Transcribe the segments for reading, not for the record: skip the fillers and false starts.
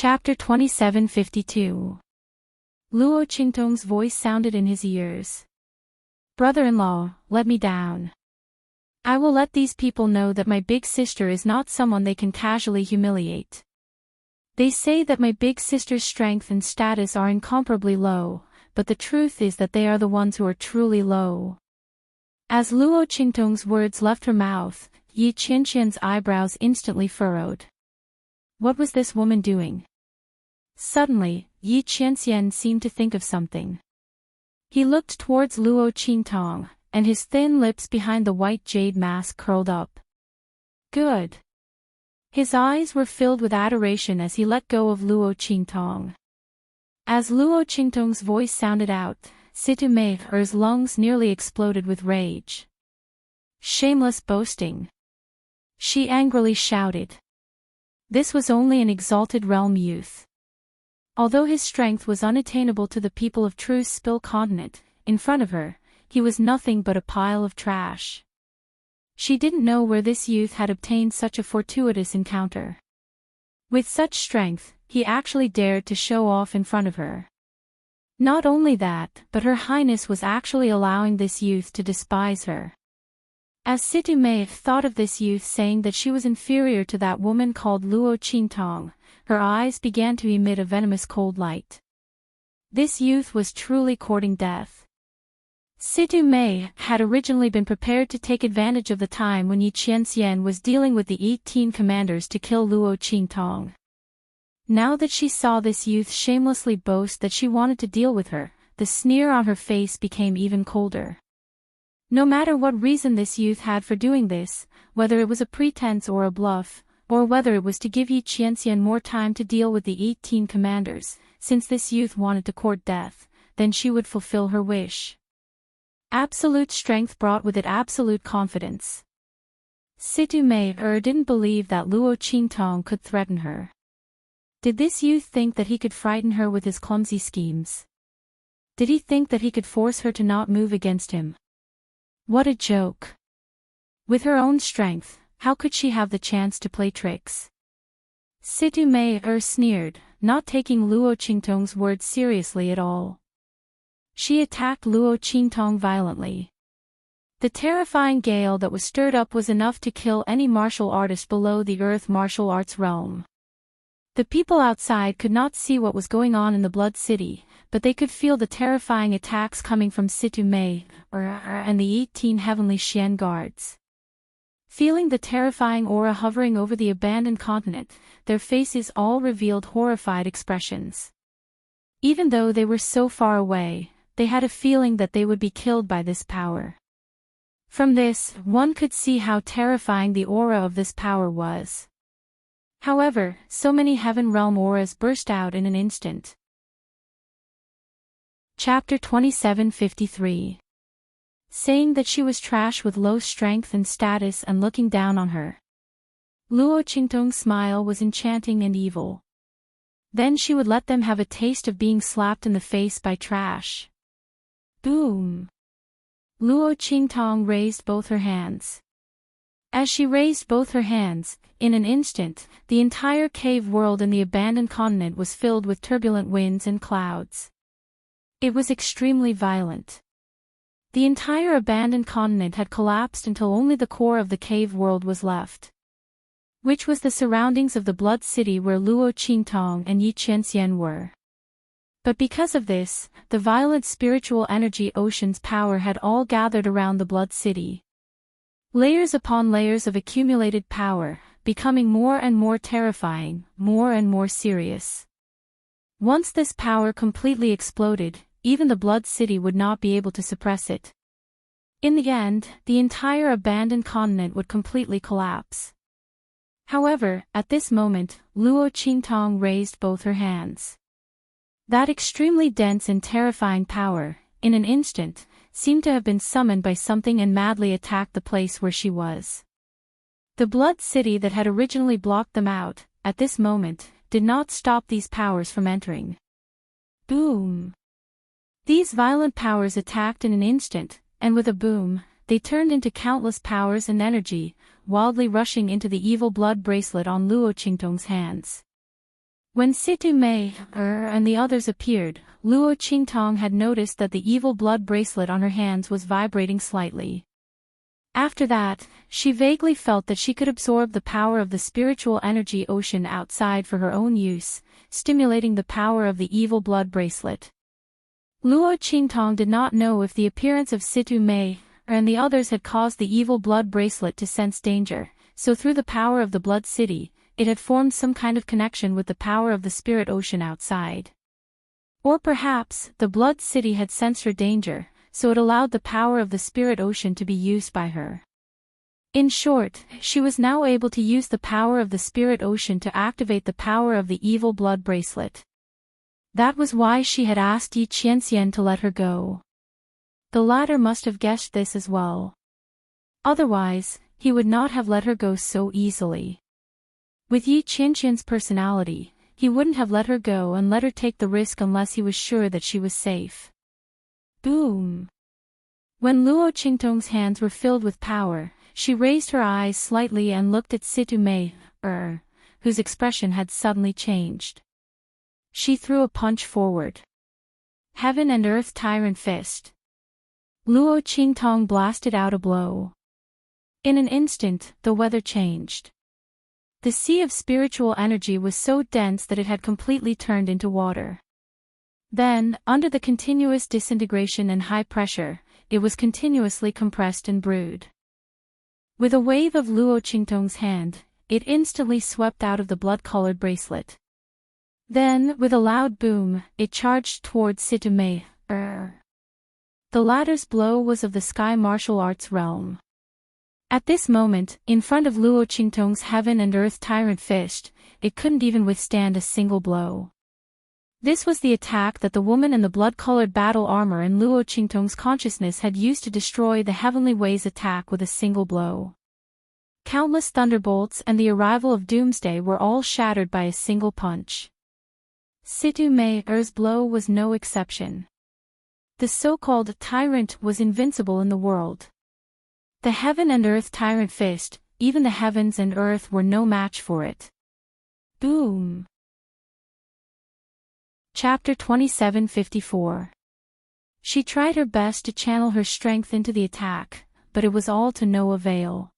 Chapter 2752. Luo Qingtong's voice sounded in his ears. Brother-in-law, let me down. I will let these people know that my big sister is not someone they can casually humiliate. They say that my big sister's strength and status are incomparably low, but the truth is that they are the ones who are truly low. As Luo Qingtong's words left her mouth, Yi Qianqian's eyebrows instantly furrowed. What was this woman doing? Suddenly, Yi Qianxian seemed to think of something. He looked towards Luo Qingtong, and his thin lips behind the white jade mask curled up. Good. His eyes were filled with adoration as he let go of Luo Qingtong. As Luo Qingtong's voice sounded out, Situ Mei's lungs nearly exploded with rage. Shameless boasting! She angrily shouted. This was only an exalted realm youth. Although his strength was unattainable to the people of Tru's Spill continent, in front of her, he was nothing but a pile of trash. She didn't know where this youth had obtained such a fortuitous encounter. With such strength, he actually dared to show off in front of her. Not only that, but Her Highness was actually allowing this youth to despise her. As Situ Mei thought of this youth saying that she was inferior to that woman called Luo Qingtong, her eyes began to emit a venomous cold light. This youth was truly courting death. Situ Mei had originally been prepared to take advantage of the time when Yi Qianxian was dealing with the 18 commanders to kill Luo Qingtong. Now that she saw this youth shamelessly boast that she wanted to deal with her, the sneer on her face became even colder. No matter what reason this youth had for doing this, whether it was a pretense or a bluff, or whether it was to give Yi Qianxian more time to deal with the 18 commanders, since this youth wanted to court death, then she would fulfill her wish. Absolute strength brought with it absolute confidence. Situ Mei didn't believe that Luo Qingtong could threaten her. Did this youth think that he could frighten her with his clumsy schemes? Did he think that he could force her to not move against him? What a joke! With her own strength, how could she have the chance to play tricks? Situ Mei sneered, not taking Luo Qingtong's words seriously at all. She attacked Luo Qingtong violently. The terrifying gale that was stirred up was enough to kill any martial artist below the earth martial arts realm. The people outside could not see what was going on in the Blood City, but they could feel the terrifying attacks coming from Situ Mei and the 18 heavenly Xian guards. Feeling the terrifying aura hovering over the abandoned continent, their faces all revealed horrified expressions. Even though they were so far away, they had a feeling that they would be killed by this power. From this, one could see how terrifying the aura of this power was. However, so many heaven realm auras burst out in an instant. Chapter 2753. Saying that she was trash with low strength and status and looking down on her. Luo Qingtong's smile was enchanting and evil. Then she would let them have a taste of being slapped in the face by trash. Boom! Luo Qingtong raised both her hands. As she raised both her hands, in an instant, the entire cave world and the abandoned continent was filled with turbulent winds and clouds. It was extremely violent. The entire abandoned continent had collapsed until only the core of the cave world was left, which was the surroundings of the Blood City where Luo Qingtong and Yi Qianxian were. But because of this, the violent spiritual energy ocean's power had all gathered around the Blood City. Layers upon layers of accumulated power, becoming more and more terrifying, more and more serious. Once this power completely exploded, even the Blood City would not be able to suppress it. In the end, the entire abandoned continent would completely collapse. However, at this moment, Luo Qingtong raised both her hands. That extremely dense and terrifying power, in an instant, seemed to have been summoned by something and madly attacked the place where she was. The Blood City that had originally blocked them out, at this moment, did not stop these powers from entering. Boom! These violent powers attacked in an instant, and with a boom, they turned into countless powers and energy, wildly rushing into the evil blood bracelet on Luo Qingtong's hands. When Situ Mei and the others appeared, Luo Qingtong had noticed that the evil blood bracelet on her hands was vibrating slightly. After that, she vaguely felt that she could absorb the power of the spiritual energy ocean outside for her own use, stimulating the power of the evil blood bracelet. Luo Qingtong did not know if the appearance of Situ Mei and the others had caused the evil blood bracelet to sense danger, so through the power of the blood city, it had formed some kind of connection with the power of the spirit ocean outside. Or perhaps, the blood city had sensed her danger, so it allowed the power of the spirit ocean to be used by her. In short, she was now able to use the power of the spirit ocean to activate the power of the evil blood bracelet. That was why she had asked Yi Qianxian to let her go. The latter must have guessed this as well. Otherwise, he would not have let her go so easily. With Yi Qianxian's personality, he wouldn't have let her go and let her take the risk unless he was sure that she was safe. Boom! When Luo Qingtong's hands were filled with power, she raised her eyes slightly and looked at Situ Mei, whose expression had suddenly changed. She threw a punch forward. Heaven and earth tyrant fist. Luo Qingtong blasted out a blow. In an instant, the weather changed. The sea of spiritual energy was so dense that it had completely turned into water. Then, under the continuous disintegration and high pressure, it was continuously compressed and brewed. With a wave of Luo Qingtong's hand, it instantly swept out of the blood-colored bracelet. Then, with a loud boom, it charged towards Situ Mei. The latter's blow was of the sky martial arts realm. At this moment, in front of Luo Qingtong's heaven and earth tyrant fist, it couldn't even withstand a single blow. This was the attack that the woman in the blood-colored battle armor in Luo Qingtong's consciousness had used to destroy the Heavenly Way's attack with a single blow. Countless thunderbolts and the arrival of doomsday were all shattered by a single punch. Situ Mei's blow was no exception. The so-called tyrant was invincible in the world. The heaven and earth tyrant fist, even the heavens and earth were no match for it. Boom! Chapter 2754. She tried her best to channel her strength into the attack, but it was all to no avail.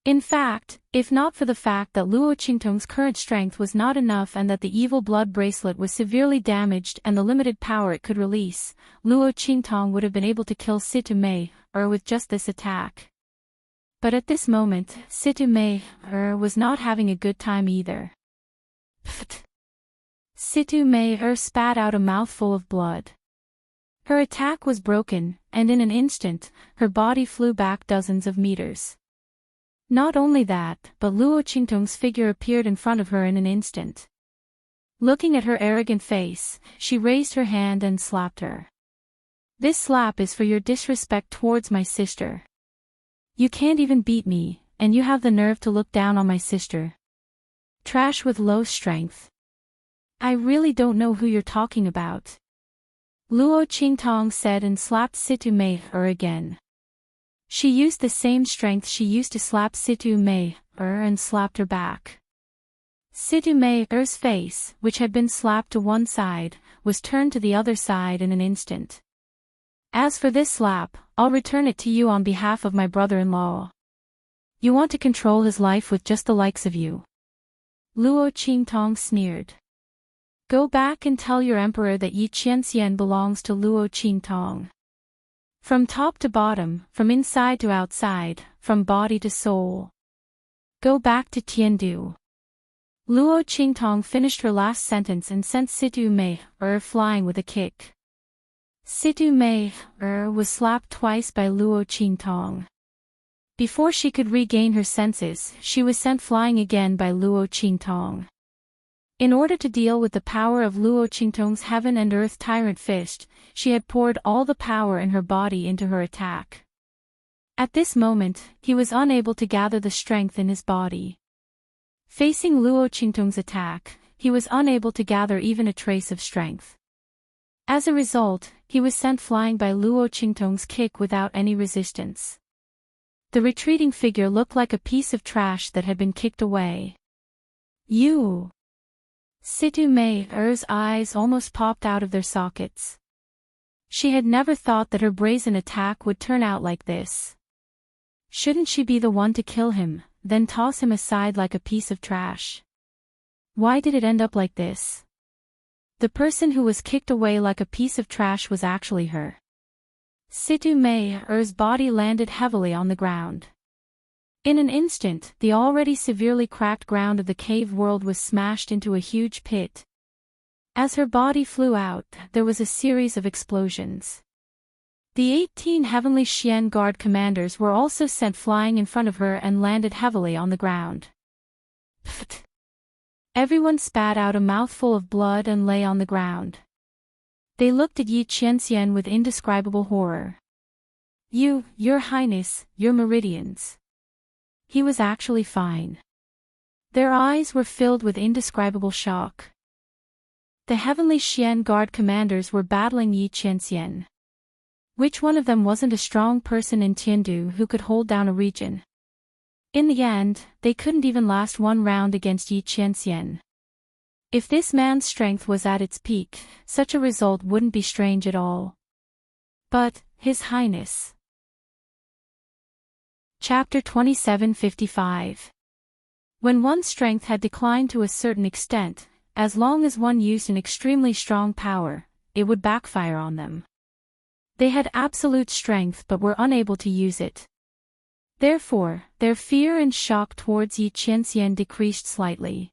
In fact, if not for the fact that Luo Qingtong's current strength was not enough and that the evil blood bracelet was severely damaged and the limited power it could release, Luo Qingtong would have been able to kill Situ Mei, with just this attack. But at this moment, Situ Mei, was not having a good time either. Pfft! Situ Mei spat out a mouthful of blood. Her attack was broken, and in an instant, her body flew back dozens of meters. Not only that, but Luo Qingtong's figure appeared in front of her in an instant. Looking at her arrogant face, she raised her hand and slapped her. This slap is for your disrespect towards my sister. You can't even beat me, and you have the nerve to look down on my sister. Trash with low strength. I really don't know who you're talking about. Luo Qingtong said and slapped Situ Mei again. She used the same strength she used to slap Situ Mei and slapped her back. Situ Mei's face, which had been slapped to one side, was turned to the other side in an instant. As for this slap, I'll return it to you on behalf of my brother-in-law. You want to control his life with just the likes of you. Luo Qingtong sneered. Go back and tell your emperor that Yi Qianxian belongs to Luo Qingtong. From top to bottom, from inside to outside, from body to soul. Go back to Tiandu. Luo Qingtong finished her last sentence and sent Situ Mei flying with a kick. Situ Mei was slapped twice by Luo Qingtong. Before she could regain her senses, she was sent flying again by Luo Qingtong. In order to deal with the power of Luo Qingtong's heaven and earth tyrant fist, she had poured all the power in her body into her attack. At this moment, he was unable to gather the strength in his body. Facing Luo Qingtong's attack, he was unable to gather even a trace of strength. As a result, he was sent flying by Luo Qingtong's kick without any resistance. The retreating figure looked like a piece of trash that had been kicked away. You! Situ Mei's eyes almost popped out of their sockets. She had never thought that her brazen attack would turn out like this. Shouldn't she be the one to kill him, then toss him aside like a piece of trash? Why did it end up like this? The person who was kicked away like a piece of trash was actually her. Situ Mei's body landed heavily on the ground. In an instant, the already severely cracked ground of the cave world was smashed into a huge pit. As her body flew out, there was a series of explosions. The 18 heavenly Xian guard commanders were also sent flying in front of her and landed heavily on the ground. Pfft! Everyone spat out a mouthful of blood and lay on the ground. They looked at Yi Qianxian with indescribable horror. Your Highness, your meridians. He was actually fine. Their eyes were filled with indescribable shock. The heavenly Xian guard commanders were battling Yi Qianxian. Which one of them wasn't a strong person in Tiandu who could hold down a region? In the end, they couldn't even last one round against Yi Qianxian. If this man's strength was at its peak, such a result wouldn't be strange at all. But, His Highness. Chapter 2755. When one's strength had declined to a certain extent, as long as one used an extremely strong power, it would backfire on them. They had absolute strength but were unable to use it. Therefore, their fear and shock towards Yi Qianxian decreased slightly.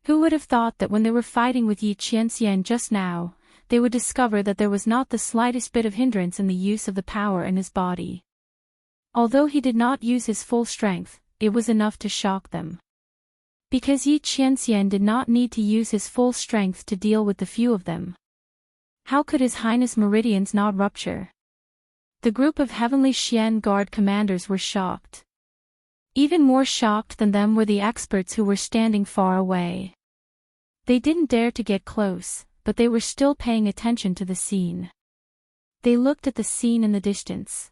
Who would have thought that when they were fighting with Yi Qianxian just now, they would discover that there was not the slightest bit of hindrance in the use of the power in his body. Although he did not use his full strength, it was enough to shock them. Because Yi Qianxian did not need to use his full strength to deal with the few of them. How could His Highness meridians not rupture? The group of heavenly Xian guard commanders were shocked. Even more shocked than them were the experts who were standing far away. They didn't dare to get close, but they were still paying attention to the scene. They looked at the scene in the distance.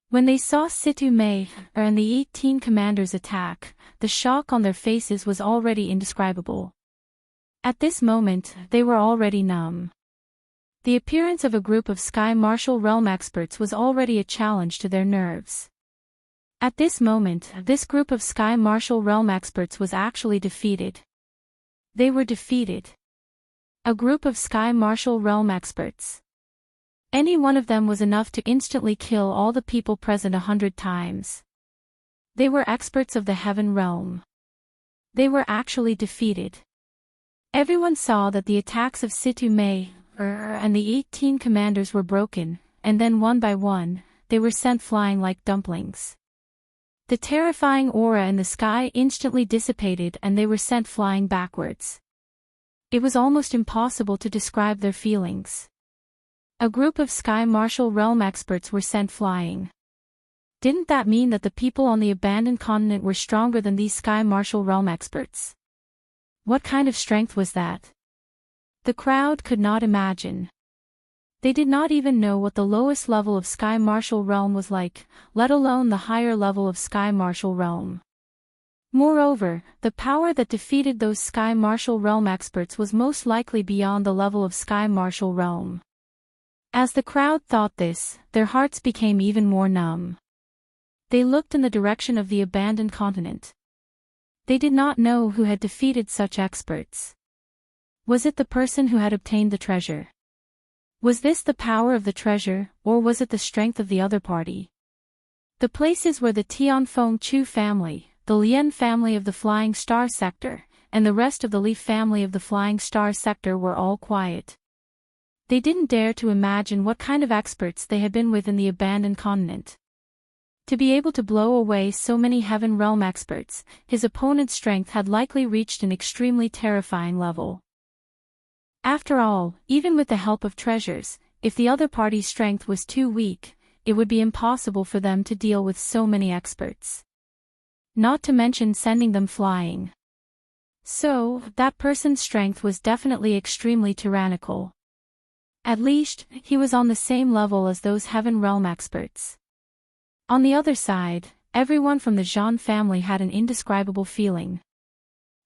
When they saw Situ Mei and the 18 commanders attack, the shock on their faces was already indescribable. At this moment, they were already numb. The appearance of a group of Sky Martial Realm experts was already a challenge to their nerves. At this moment, this group of Sky Martial Realm experts was actually defeated. They were defeated. A group of Sky Martial Realm experts. Any one of them was enough to instantly kill all the people present 100 times. They were experts of the heaven realm. They were actually defeated. Everyone saw that the attacks of Situ Mei and the 18 commanders were broken, and then one by one, they were sent flying like dumplings. The terrifying aura in the sky instantly dissipated and they were sent flying backwards. It was almost impossible to describe their feelings. A group of Sky Martial Realm experts were sent flying. Didn't that mean that the people on the abandoned continent were stronger than these Sky Martial Realm experts? What kind of strength was that? The crowd could not imagine. They did not even know what the lowest level of Sky Martial Realm was like, let alone the higher level of Sky Martial Realm. Moreover, the power that defeated those Sky Martial Realm experts was most likely beyond the level of Sky Martial Realm. As the crowd thought this, their hearts became even more numb. They looked in the direction of the abandoned continent. They did not know who had defeated such experts. Was it the person who had obtained the treasure? Was this the power of the treasure, or was it the strength of the other party? The places where the Tianfeng Chu family, the Lian family of the Flying Star sector, and the rest of the Li family of the Flying Star sector were all quiet. They didn't dare to imagine what kind of experts they had been with in the abandoned continent. To be able to blow away so many Heaven Realm experts, his opponent's strength had likely reached an extremely terrifying level. After all, even with the help of treasures, if the other party's strength was too weak, it would be impossible for them to deal with so many experts. Not to mention sending them flying. So, that person's strength was definitely extremely tyrannical. At least, he was on the same level as those Heaven Realm experts. On the other side, everyone from the Zhan family had an indescribable feeling.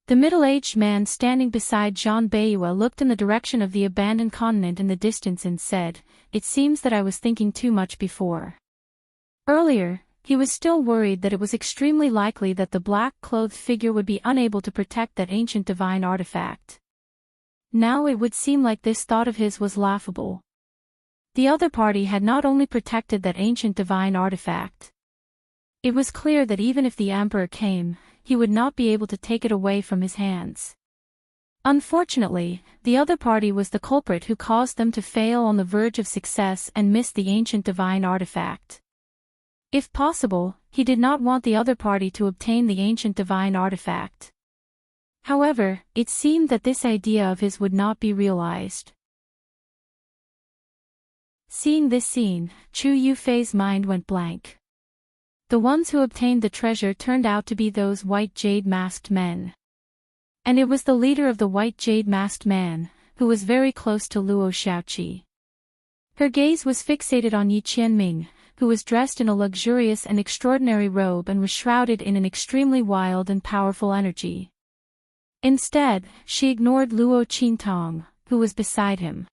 The middle-aged man standing beside Jean Bayua looked in the direction of the abandoned continent in the distance and said, "It seems that I was thinking too much before." Earlier, he was still worried that it was extremely likely that the black-clothed figure would be unable to protect that ancient divine artifact. Now it would seem like this thought of his was laughable. The other party had not only protected that ancient divine artifact. It was clear that even if the Emperor came, he would not be able to take it away from his hands. Unfortunately, the other party was the culprit who caused them to fail on the verge of success and miss the ancient divine artifact. If possible, he did not want the other party to obtain the ancient divine artifact. However, it seemed that this idea of his would not be realized. Seeing this scene, Chu Yufei's mind went blank. The ones who obtained the treasure turned out to be those white jade masked men. And it was the leader of the white jade masked man, who was very close to Luo Xiaoqi. Her gaze was fixated on Yi Qianming, who was dressed in a luxurious and extraordinary robe and was shrouded in an extremely wild and powerful energy. Instead, she ignored Luo Qintong, who was beside him.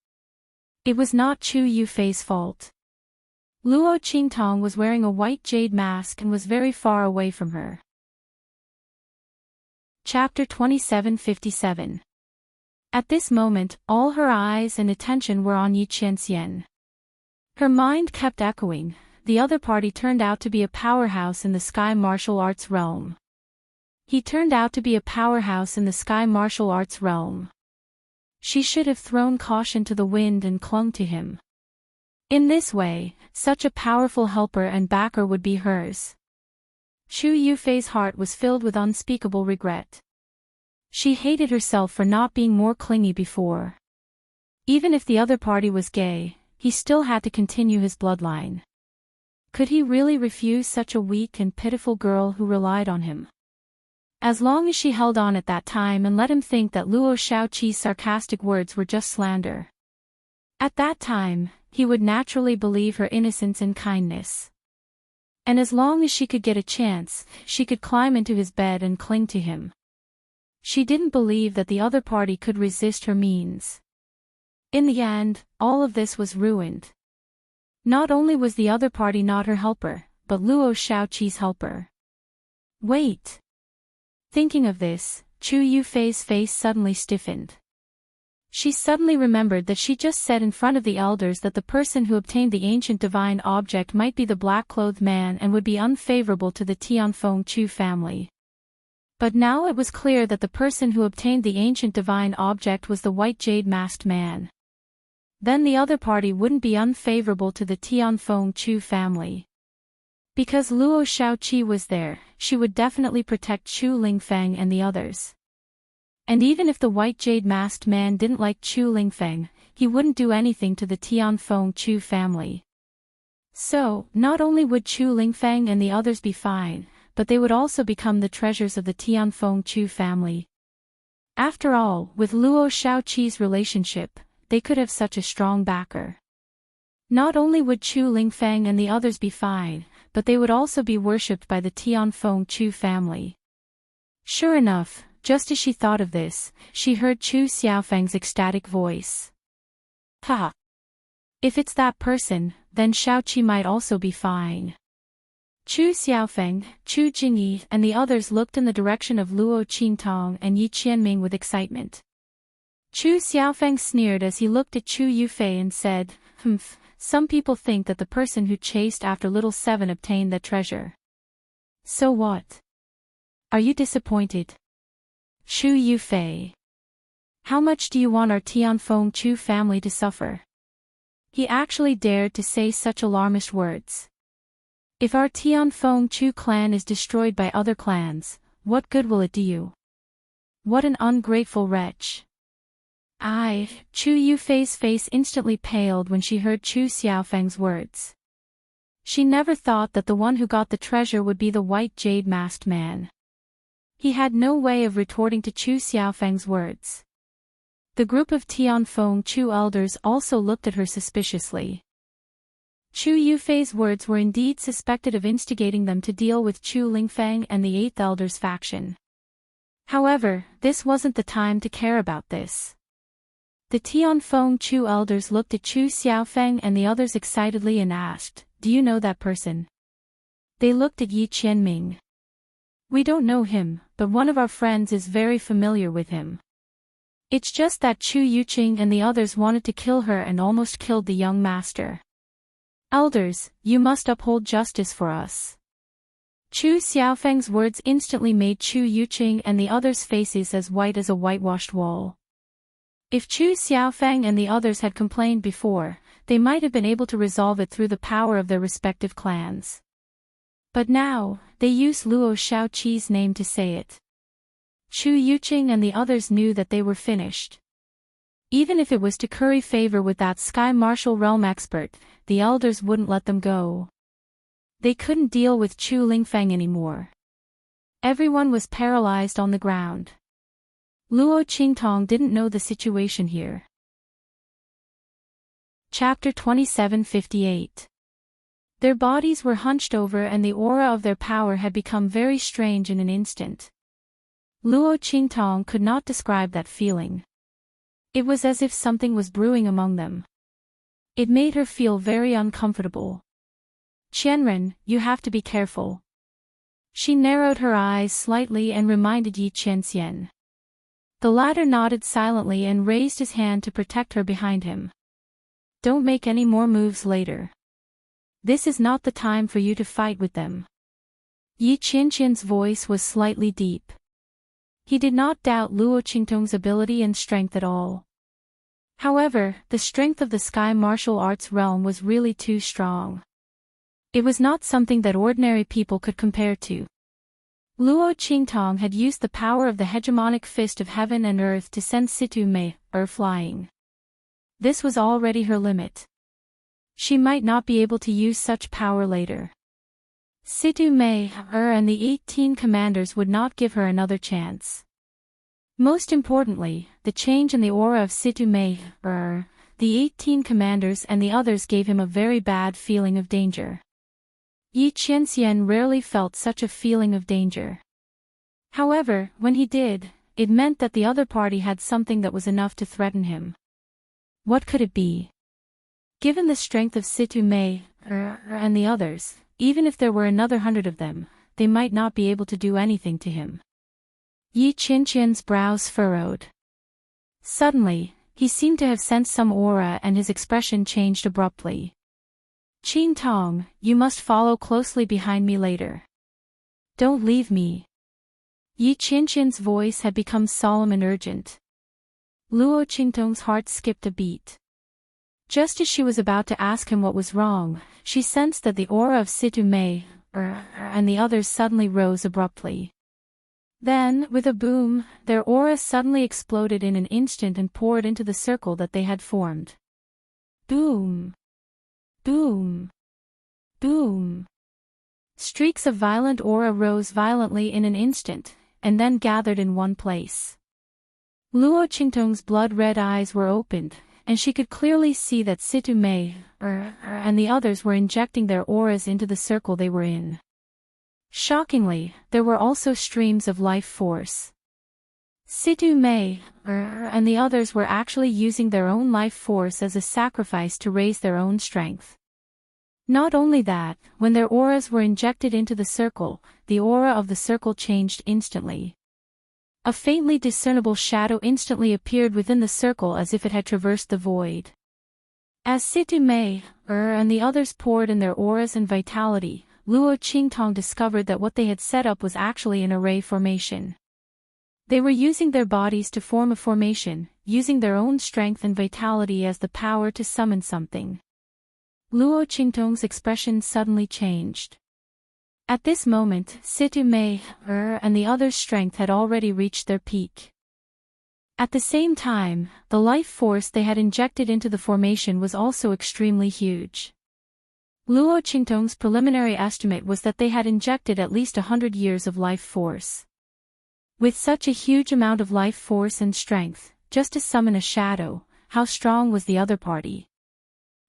It was not Chu Yufei's fault. Luo Qintong was wearing a white jade mask and was very far away from her. Chapter 2757. At this moment, all her eyes and attention were on Yi Qianxian. Her mind kept echoing, the other party turned out to be a powerhouse in the sky martial arts realm. He turned out to be a powerhouse in the sky martial arts realm. She should have thrown caution to the wind and clung to him. In this way, such a powerful helper and backer would be hers. Chu Yufei's heart was filled with unspeakable regret. She hated herself for not being more clingy before. Even if the other party was gay, he still had to continue his bloodline. Could he really refuse such a weak and pitiful girl who relied on him? As long as she held on at that time and let him think that Luo Xiaoqi's sarcastic words were just slander. At that time, he would naturally believe her innocence and kindness. And as long as she could get a chance, she could climb into his bed and cling to him. She didn't believe that the other party could resist her means. In the end, all of this was ruined. Not only was the other party not her helper, but Luo Xiaoqi's helper. Wait. Thinking of this, Chu Yufei's face suddenly stiffened. She suddenly remembered that she just said in front of the elders that the person who obtained the ancient divine object might be the black-clothed man and would be unfavorable to the Tianfeng Chu family. But now it was clear that the person who obtained the ancient divine object was the white jade masked man. Then the other party wouldn't be unfavorable to the Tianfeng Chu family. Because Luo Xiaoqi was there, she would definitely protect Chu Lingfeng and the others. And even if the white jade masked man didn't like Chu Lingfeng, he wouldn't do anything to the Tianfeng Chu family. So, not only would Chu Lingfeng and the others be fine, but they would also become the treasures of the Tianfeng Chu family. After all, with Luo Xiaoqi's relationship, they could have such a strong backer. Not only would Chu Lingfeng and the others be fine, but they would also be worshipped by the Tianfeng Chu family. Sure enough, just as she thought of this, she heard Chu Xiaofeng's ecstatic voice. Haha! If it's that person, then Xiaoqi might also be fine. Chu Xiaofeng, Chu Jingyi, and the others looked in the direction of Luo Qintong and Yi Qianming with excitement. Chu Xiaofeng sneered as he looked at Chu Yufei and said, "Humph, some people think that the person who chased after little Seven obtained that treasure. So what? Are you disappointed? Chu Yufei. How much do you want our Tianfeng Chu family to suffer?" He actually dared to say such alarmist words. If our Tianfeng Chu clan is destroyed by other clans, what good will it do you? What an ungrateful wretch. Chu Yufei's face instantly paled when she heard Chu Xiaofeng's words. She never thought that the one who got the treasure would be the white jade masked man. He had no way of retorting to Chu Xiaofeng's words. The group of Tianfeng Chu elders also looked at her suspiciously. Chu Yufei's words were indeed suspected of instigating them to deal with Chu Lingfeng and the 8th Elder's faction. However, this wasn't the time to care about this. The Tianfeng Chu elders looked at Chu Xiaofeng and the others excitedly and asked, "Do you know that person?" They looked at Yi Qianming. "We don't know him, but one of our friends is very familiar with him. It's just that Chu Yuqing and the others wanted to kill her and almost killed the young master. Elders, you must uphold justice for us." Chu Xiaofeng's words instantly made Chu Yuqing and the others' faces as white as a whitewashed wall. If Chu Xiaofeng and the others had complained before, they might have been able to resolve it through the power of their respective clans. But now, they used Luo Shaoqi's name to say it. Chu Yuqing and the others knew that they were finished. Even if it was to curry favor with that Sky Martial Realm expert, the elders wouldn't let them go. They couldn't deal with Chu Lingfeng anymore. Everyone was paralyzed on the ground. Luo Qingtong didn't know the situation here. Chapter 2758. Their bodies were hunched over and the aura of their power had become very strange in an instant. Luo Qingtong could not describe that feeling. It was as if something was brewing among them. It made her feel very uncomfortable. "Qianren, you have to be careful." She narrowed her eyes slightly and reminded Yi Qianxian. The latter nodded silently and raised his hand to protect her behind him. "Don't make any more moves later. This is not the time for you to fight with them." Yi Qianxian's voice was slightly deep. He did not doubt Luo Qingtong's ability and strength at all. However, the strength of the Sky Martial Arts realm was really too strong. It was not something that ordinary people could compare to. Luo Qingtong had used the power of the hegemonic fist of heaven and earth to send Situ Mei, flying. This was already her limit. She might not be able to use such power later. Situ Mei, and the 18 commanders would not give her another chance. Most importantly, the change in the aura of Situ Mei, the 18 commanders and the others gave him a very bad feeling of danger. Yi Qianxian rarely felt such a feeling of danger. However, when he did, it meant that the other party had something that was enough to threaten him. What could it be? Given the strength of Situ Mei, and the others, even if there were another 100 of them, they might not be able to do anything to him. Yi Qianxian's brows furrowed. Suddenly, he seemed to have sensed some aura and his expression changed abruptly. "Qingtong, you must follow closely behind me later. Don't leave me." Yi Qianxian's voice had become solemn and urgent. Luo Qingtong's heart skipped a beat. Just as she was about to ask him what was wrong, she sensed that the aura of Situ Mei, and the others suddenly rose abruptly. Then, with a boom, their aura suddenly exploded in an instant and poured into the circle that they had formed. Boom! Boom! Boom! Streaks of violent aura rose violently in an instant, and then gathered in one place. Luo Qingtong's blood-red eyes were opened, and she could clearly see that Situ Mei, and the others were injecting their auras into the circle they were in. Shockingly, there were also streams of life force. Situ Mei, and the others were actually using their own life force as a sacrifice to raise their own strength. Not only that, when their auras were injected into the circle, the aura of the circle changed instantly. A faintly discernible shadow instantly appeared within the circle as if it had traversed the void. As Situ Mei, and the others poured in their auras and vitality, Luo Qingtong discovered that what they had set up was actually an array formation. They were using their bodies to form a formation, using their own strength and vitality as the power to summon something. Luo Qingtong's expression suddenly changed. At this moment, Situ Mei, and the others' strength had already reached their peak. At the same time, the life force they had injected into the formation was also extremely huge. Luo Qingtong's preliminary estimate was that they had injected at least 100 years of life force. With such a huge amount of life force and strength, just to summon a shadow, how strong was the other party?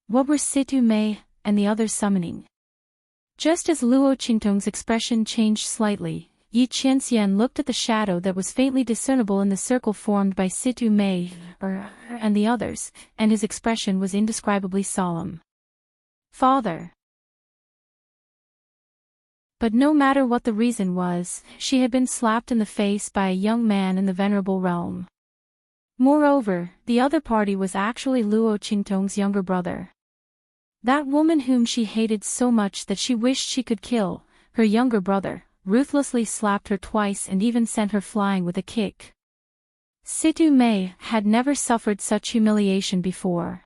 What were Situ Mei and the others summoning? Just as Luo Qingtong's expression changed slightly, Yi Qianxian looked at the shadow that was faintly discernible in the circle formed by Situ Mei and the others, and his expression was indescribably solemn. Father. But no matter what the reason was, she had been slapped in the face by a young man in the venerable realm. Moreover, the other party was actually Luo Qingtong's younger brother. That woman whom she hated so much that she wished she could kill, her younger brother, ruthlessly slapped her twice and even sent her flying with a kick. Situ Mei had never suffered such humiliation before.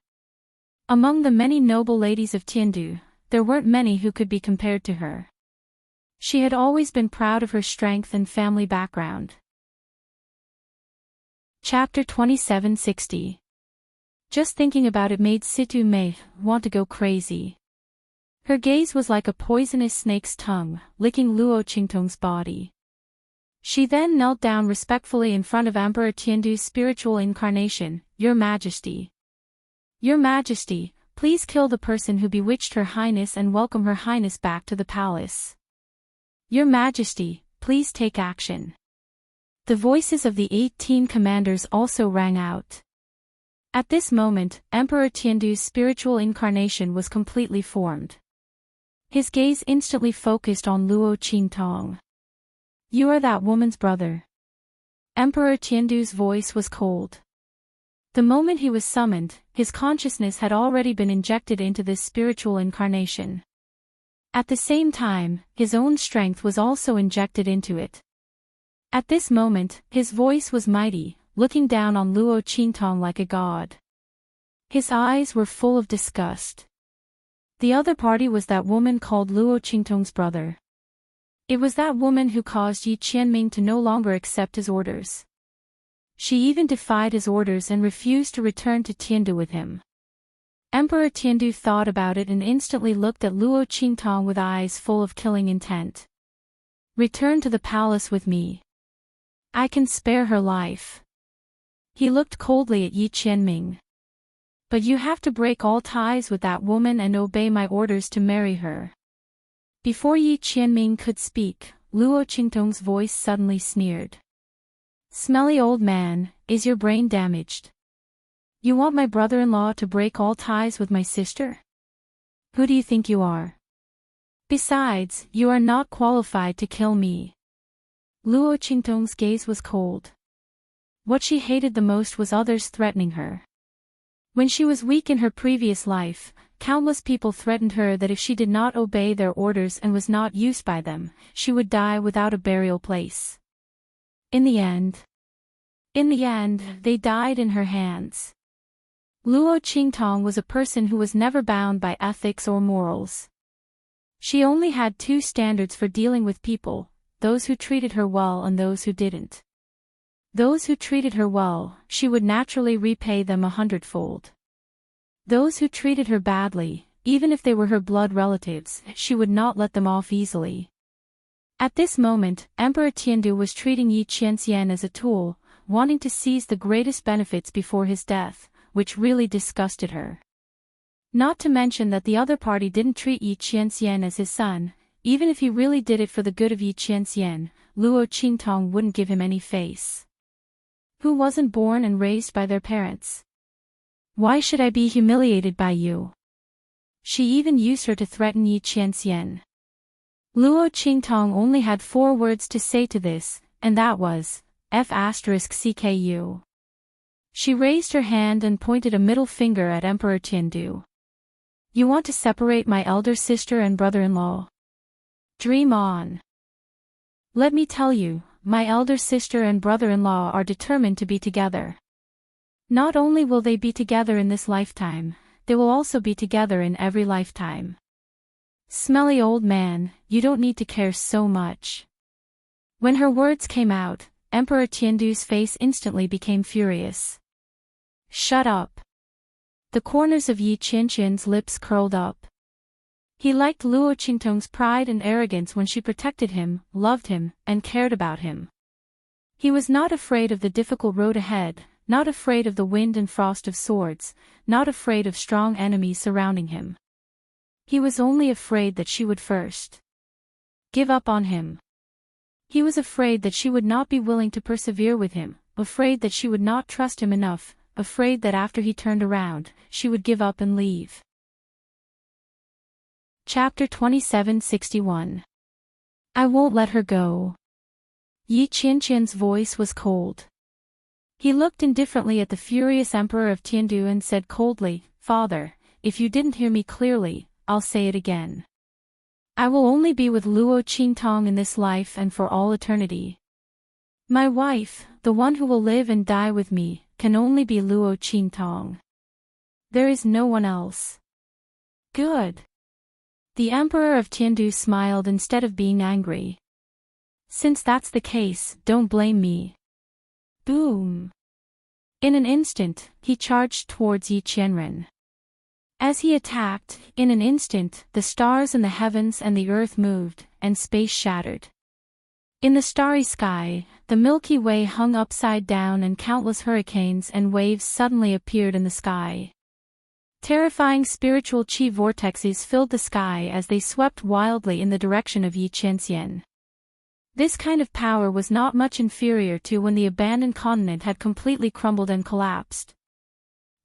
Among the many noble ladies of Tiandu, there weren't many who could be compared to her. She had always been proud of her strength and family background. Chapter 2760. Just thinking about it made Situ Mei want to go crazy. Her gaze was like a poisonous snake's tongue, licking Luo Qingtong's body. She then knelt down respectfully in front of Emperor Tiandu's spiritual incarnation. Your Majesty. Your Majesty, please kill the person who bewitched Her Highness and welcome Her Highness back to the palace. Your Majesty, please take action. The voices of the 18 commanders also rang out. At this moment, Emperor Tiandu's spiritual incarnation was completely formed. His gaze instantly focused on Luo Qingtong. You are that woman's brother. Emperor Tiandu's voice was cold. The moment he was summoned, his consciousness had already been injected into this spiritual incarnation. At the same time, his own strength was also injected into it. At this moment, his voice was mighty, looking down on Luo Qingtong like a god. His eyes were full of disgust. The other party was that woman called Luo Qingtong's brother. It was that woman who caused Yi Qianming to no longer accept his orders. She even defied his orders and refused to return to Tiandu with him. Emperor Tiandu thought about it and instantly looked at Luo Qingtong with eyes full of killing intent. Return to the palace with me. I can spare her life. He looked coldly at Yi Qianming. But you have to break all ties with that woman and obey my orders to marry her. Before Yi Qianming could speak, Luo Qingtong's voice suddenly sneered. Smelly old man, is your brain damaged? You want my brother-in-law to break all ties with my sister? Who do you think you are? Besides, you are not qualified to kill me. Luo Qingtong's gaze was cold. What she hated the most was others threatening her. When she was weak in her previous life, countless people threatened her that if she did not obey their orders and was not used by them, she would die without a burial place. In the end, they died in her hands. Luo Qingtong was a person who was never bound by ethics or morals. She only had two standards for dealing with people, those who treated her well and those who didn't. Those who treated her well, she would naturally repay them 100-fold. Those who treated her badly, even if they were her blood relatives, she would not let them off easily. At this moment, Emperor Tiandu was treating Yi Qianxian as a tool, wanting to seize the greatest benefits before his death, which really disgusted her. Not to mention that the other party didn't treat Yi Qianxian as his son. Even if he really did it for the good of Yi Qianxian, Luo Qingtong wouldn't give him any face. Who wasn't born and raised by their parents? Why should I be humiliated by you? She even used her to threaten Yi Qianxian. Luo Qingtong only had 4 words to say to this, and that was, F***CKU. She raised her hand and pointed a middle finger at Emperor Tiandu. You want to separate my elder sister and brother-in-law? Dream on. Let me tell you, my elder sister and brother-in-law are determined to be together. Not only will they be together in this lifetime, they will also be together in every lifetime. Smelly old man, you don't need to care so much. When her words came out, Emperor Tiandu's face instantly became furious. Shut up. The corners of Yi Qianxian's lips curled up. He liked Luo Qingtong's pride and arrogance when she protected him, loved him, and cared about him. He was not afraid of the difficult road ahead, not afraid of the wind and frost of swords, not afraid of strong enemies surrounding him. He was only afraid that she would first give up on him. He was afraid that she would not be willing to persevere with him, afraid that she would not trust him enough, afraid that after he turned around, she would give up and leave. Chapter 2761. I won't let her go. Yi Qianqian's voice was cold. He looked indifferently at the furious emperor of Tiandu and said coldly, "Father, if you didn't hear me clearly, I'll say it again. I will only be with Luo Qingtong in this life and for all eternity. My wife, the one who will live and die with me, can only be Luo Qingtong. There is no one else." Good. The emperor of Tiandu smiled instead of being angry. Since that's the case, don't blame me. Boom. In an instant, he charged towards Yi Qianren. As he attacked, in an instant, the stars in the heavens and the earth moved, and space shattered. In the starry sky, the Milky Way hung upside down and countless hurricanes and waves suddenly appeared in the sky. Terrifying spiritual chi vortexes filled the sky as they swept wildly in the direction of Yi Qianxian. This kind of power was not much inferior to when the abandoned continent had completely crumbled and collapsed.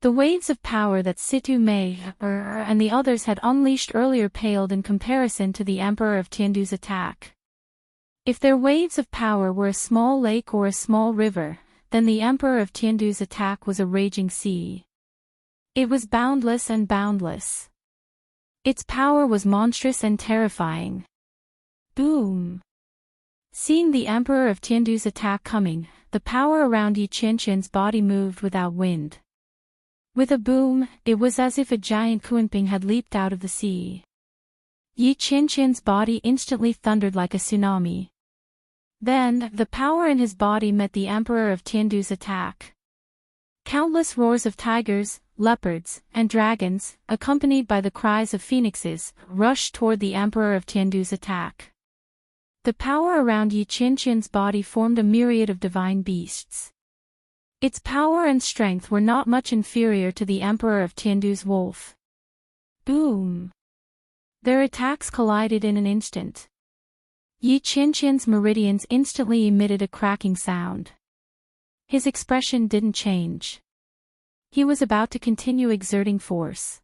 The waves of power that Situ Mei and the others had unleashed earlier paled in comparison to the Emperor of Tiandu's attack. If their waves of power were a small lake or a small river, then the Emperor of Tiandu's attack was a raging sea. It was boundless and boundless. Its power was monstrous and terrifying. Boom! Seeing the Emperor of Tiandu's attack coming, the power around Yi Qianqian's body moved without wind. With a boom, it was as if a giant kunping had leaped out of the sea. Yi Qianqian's body instantly thundered like a tsunami. Then, the power in his body met the Emperor of Tiandu's attack. Countless roars of tigers, leopards, and dragons, accompanied by the cries of phoenixes, rushed toward the Emperor of Tiandu's attack. The power around Yi Qianqian's body formed a myriad of divine beasts. Its power and strength were not much inferior to the Emperor of Tiandu's wolf. Boom! Their attacks collided in an instant. Yi Qianqian's meridians instantly emitted a cracking sound. His expression didn't change. He was about to continue exerting force.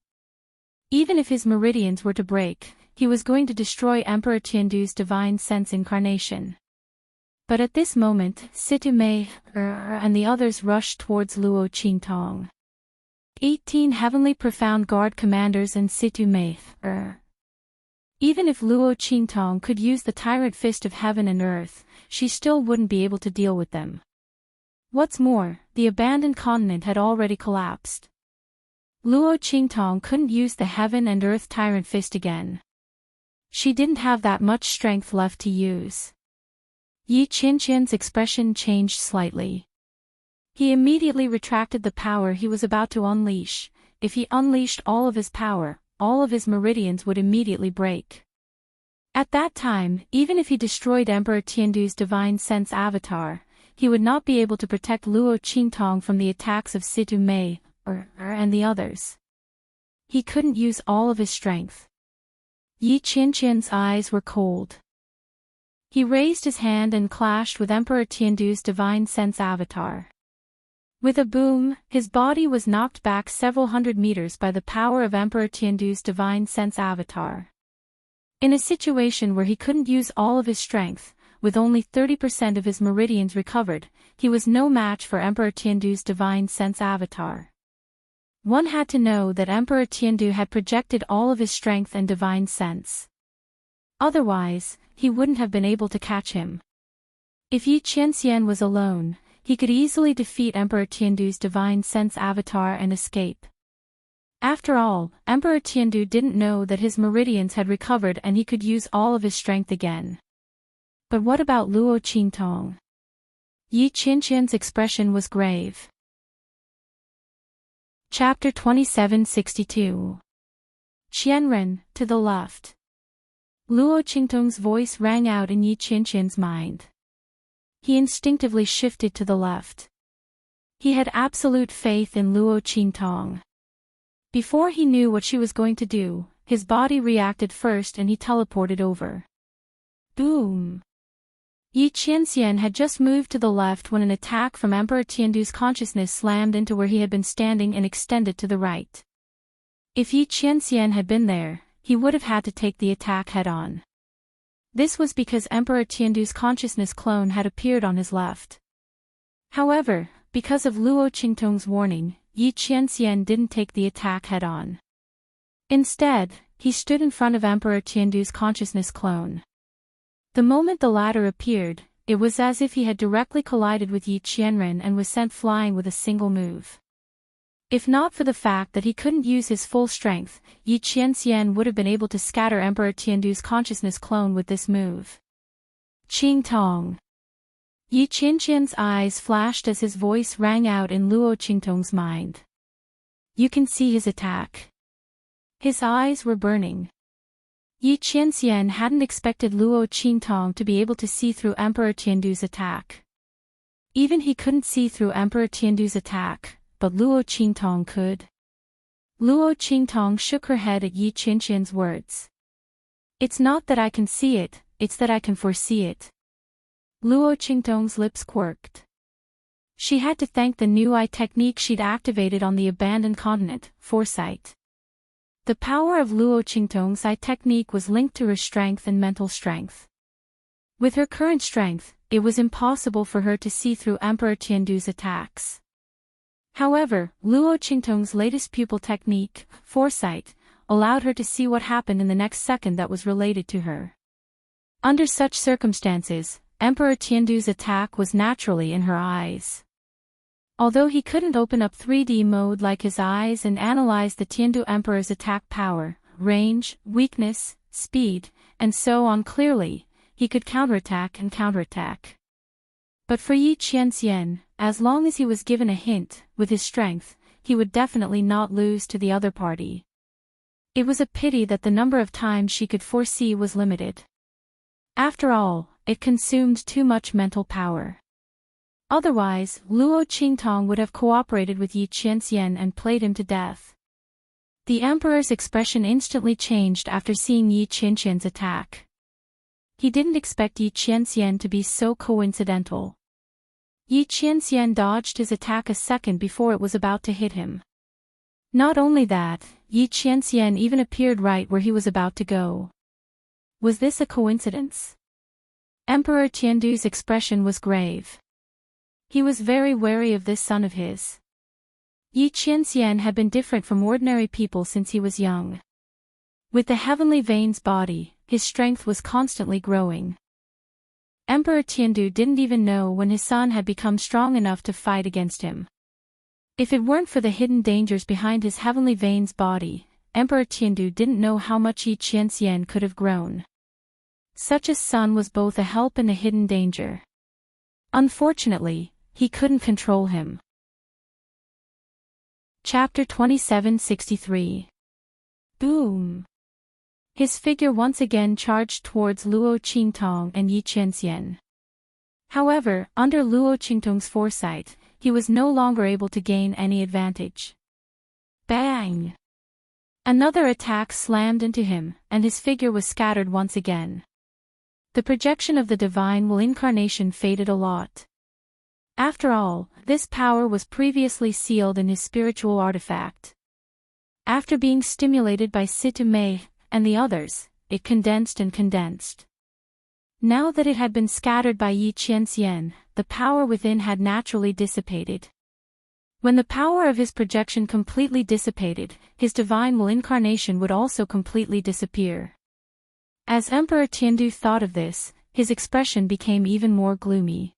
Even if his meridians were to break, he was going to destroy Emperor Tiandu's divine sense incarnation. But at this moment, Situ Mei and the others rushed towards Luo Qingtong. 18 heavenly profound guard commanders and Situ Mei. Even if Luo Qingtong could use the tyrant fist of heaven and earth, she still wouldn't be able to deal with them. What's more, the abandoned continent had already collapsed. Luo Qingtong couldn't use the heaven and earth tyrant fist again. She didn't have that much strength left to use. Yi Qianqian's expression changed slightly. He immediately retracted the power he was about to unleash. If he unleashed all of his power, all of his meridians would immediately break. At that time, even if he destroyed Emperor Tiandu's divine sense avatar, he would not be able to protect Luo Qingtong from the attacks of Situ Mei and the others. He couldn't use all of his strength. Yi Qianqian's eyes were cold. He raised his hand and clashed with Emperor Tiandu's divine sense avatar. With a boom, his body was knocked back several hundred meters by the power of Emperor Tiandu's divine sense avatar. In a situation where he couldn't use all of his strength, with only 30% of his meridians recovered, he was no match for Emperor Tiandu's divine sense avatar. One had to know that Emperor Tiandu had projected all of his strength and divine sense. Otherwise, he wouldn't have been able to catch him. If Yi Qianxian was alone, he could easily defeat Emperor Tiandu's divine sense avatar and escape. After all, Emperor Tiandu didn't know that his meridians had recovered and he could use all of his strength again. But what about Luo Qingtong? Yi Qianqian's expression was grave. Chapter 2762. Qianren, to the left. Luo Qingtong's voice rang out in Yi Qianqian's mind. He instinctively shifted to the left. He had absolute faith in Luo Qingtong. Before he knew what she was going to do, his body reacted first and he teleported over. Boom! Yi Qianxian had just moved to the left when an attack from Emperor Tiandu's consciousness slammed into where he had been standing and extended to the right. If Yi Qianxian had been there, he would have had to take the attack head-on. This was because Emperor Tiandu's consciousness clone had appeared on his left. However, because of Luo Qingtong's warning, Yi Qianxian didn't take the attack head-on. Instead, he stood in front of Emperor Tiandu's consciousness clone. The moment the latter appeared, it was as if he had directly collided with Yi Qianren and was sent flying with a single move. If not for the fact that he couldn't use his full strength, Yi Qianxian would have been able to scatter Emperor Tiandu's consciousness clone with this move. Qing Tong. Yi Qianxian's eyes flashed as his voice rang out in Luo Qingtong's mind. You can see his attack. His eyes were burning. Yi Qianxian hadn't expected Luo Qingtong to be able to see through Emperor Tiandu's attack. Even he couldn't see through Emperor Tiandu's attack, but Luo Qingtong could. Luo Qingtong shook her head at Yi Qianxian's words. It's not that I can see it, it's that I can foresee it. Luo Qingtong's lips quirked. She had to thank the new eye technique she'd activated on the abandoned continent, foresight. The power of Luo Qingtong's eye technique was linked to her strength and mental strength. With her current strength, it was impossible for her to see through Emperor Tiandu's attacks. However, Luo Qingtong's latest pupil technique, foresight, allowed her to see what happened in the next second that was related to her. Under such circumstances, Emperor Tiandu's attack was naturally in her eyes. Although he couldn't open up 3D mode like his eyes and analyze the Tiandu Emperor's attack power, range, weakness, speed, and so on clearly, he could counterattack and counterattack. But for Yi Qianxian, as long as he was given a hint, with his strength, he would definitely not lose to the other party. It was a pity that the number of times she could foresee was limited. After all, it consumed too much mental power. Otherwise, Luo Qingtong would have cooperated with Yi Qianxian and played him to death. The emperor's expression instantly changed after seeing Yi Qianxian's attack. He didn't expect Yi Qianxian to be so coincidental. Yi Qianxian dodged his attack a second before it was about to hit him. Not only that, Yi Qianxian even appeared right where he was about to go. Was this a coincidence? Emperor Tiandu's expression was grave. He was very wary of this son of his. Yi Qianxian had been different from ordinary people since he was young. With the heavenly veins body, his strength was constantly growing. Emperor Tiandu didn't even know when his son had become strong enough to fight against him. If it weren't for the hidden dangers behind his heavenly veins body, Emperor Tiandu didn't know how much Yi Qianxian could have grown. Such a son was both a help and a hidden danger. Unfortunately, he couldn't control him. Chapter 2763. Boom! His figure once again charged towards Luo Qingtong and Yi Qianxian. However, under Luo Qingtong's foresight, he was no longer able to gain any advantage. Bang! Another attack slammed into him, and his figure was scattered once again. The projection of the divine will incarnation faded a lot. After all, this power was previously sealed in his spiritual artifact. After being stimulated by Situ Mei and the others, it condensed and condensed. Now that it had been scattered by Yi Qianxian, the power within had naturally dissipated. When the power of his projection completely dissipated, his divine will incarnation would also completely disappear. As Emperor Tiandu thought of this, his expression became even more gloomy.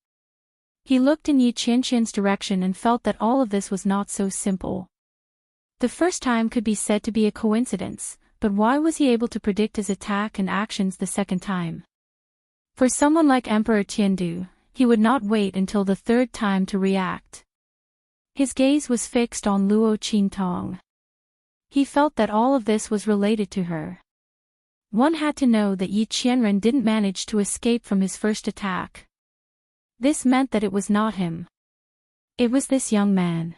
He looked in Yi Qianxian's direction and felt that all of this was not so simple. The first time could be said to be a coincidence, but why was he able to predict his attack and actions the second time? For someone like Emperor Tiandu, he would not wait until the third time to react. His gaze was fixed on Luo Qingtong. He felt that all of this was related to her. One had to know that Yi Qianren didn't manage to escape from his first attack. This meant that it was not him. It was this young man.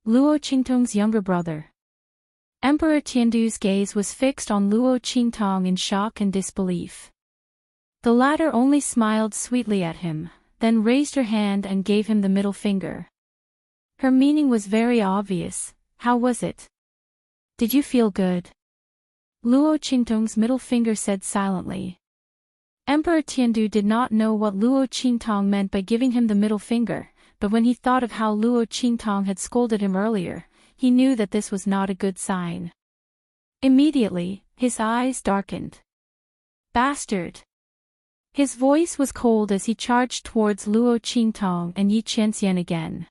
Luo Qingtong's younger brother. Emperor Tiandu's gaze was fixed on Luo Qingtong in shock and disbelief. The latter only smiled sweetly at him, then raised her hand and gave him the middle finger. Her meaning was very obvious. How was it? Did you feel good? Luo Qingtong's middle finger said silently. Emperor Tiandu did not know what Luo Qingtong meant by giving him the middle finger, but when he thought of how Luo Qingtong had scolded him earlier, he knew that this was not a good sign. Immediately, his eyes darkened. Bastard! His voice was cold as he charged towards Luo Qingtong and Yi Qianxian again.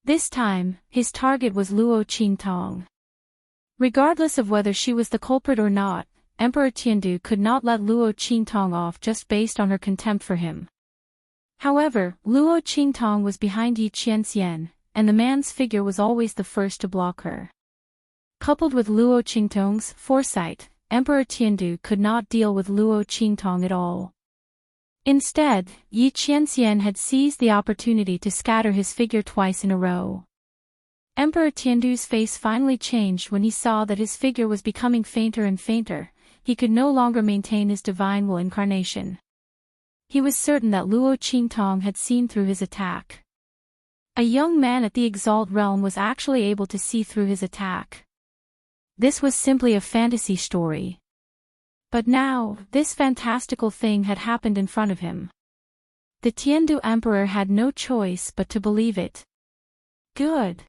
This time, his target was Luo Qingtong. Regardless of whether she was the culprit or not, Emperor Tiandu could not let Luo Qingtong off just based on her contempt for him. However, Luo Qingtong was behind Yi Qianxian, and the man's figure was always the first to block her. Coupled with Luo Qingtong's foresight, Emperor Tiandu could not deal with Luo Qingtong at all. Instead, Yi Qianxian had seized the opportunity to scatter his figure twice in a row. Emperor Tiandu's face finally changed when he saw that his figure was becoming fainter and fainter. He could no longer maintain his divine will incarnation. He was certain that Luo Qingtong had seen through his attack. A young man at the Exalt realm was actually able to see through his attack. This was simply a fantasy story. But now, this fantastical thing had happened in front of him. The Tiandu Emperor had no choice but to believe it. Good.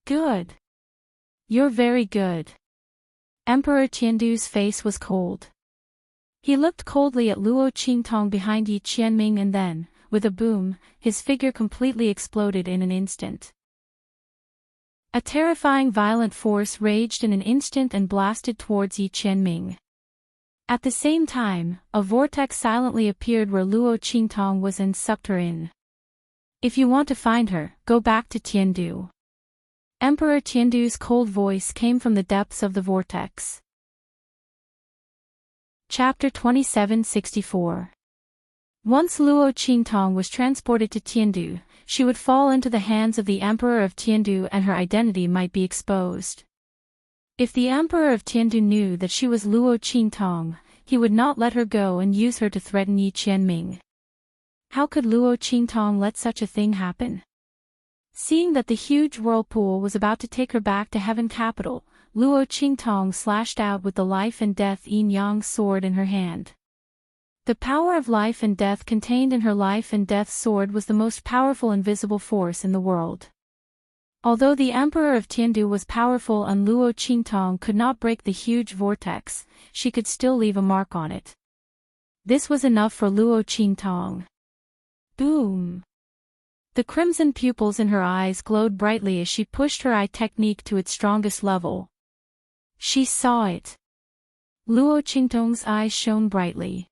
Good. You're very good. Emperor Tiandu's face was cold. He looked coldly at Luo Qingtong behind Yi Qianming and then, with a boom, his figure completely exploded in an instant. A terrifying violent force raged in an instant and blasted towards Yi Qianming. At the same time, a vortex silently appeared where Luo Qingtong was and sucked her in. If you want to find her, go back to Tiandu. Emperor Tiandu's cold voice came from the depths of the vortex. Chapter 2764. Once Luo Qingtong was transported to Tiandu, she would fall into the hands of the Emperor of Tiandu and her identity might be exposed. If the Emperor of Tiandu knew that she was Luo Qingtong, he would not let her go and use her to threaten Yi Qianming. How could Luo Qingtong let such a thing happen? Seeing that the huge whirlpool was about to take her back to Heaven Capital, Luo Qingtong slashed out with the life and death yin-yang sword in her hand. The power of life and death contained in her life and death sword was the most powerful invisible force in the world. Although the Emperor of Tiandu was powerful and Luo Qingtong could not break the huge vortex, she could still leave a mark on it. This was enough for Luo Qingtong. Boom! The crimson pupils in her eyes glowed brightly as she pushed her eye technique to its strongest level. She saw it. Luo Qingtong's eyes shone brightly.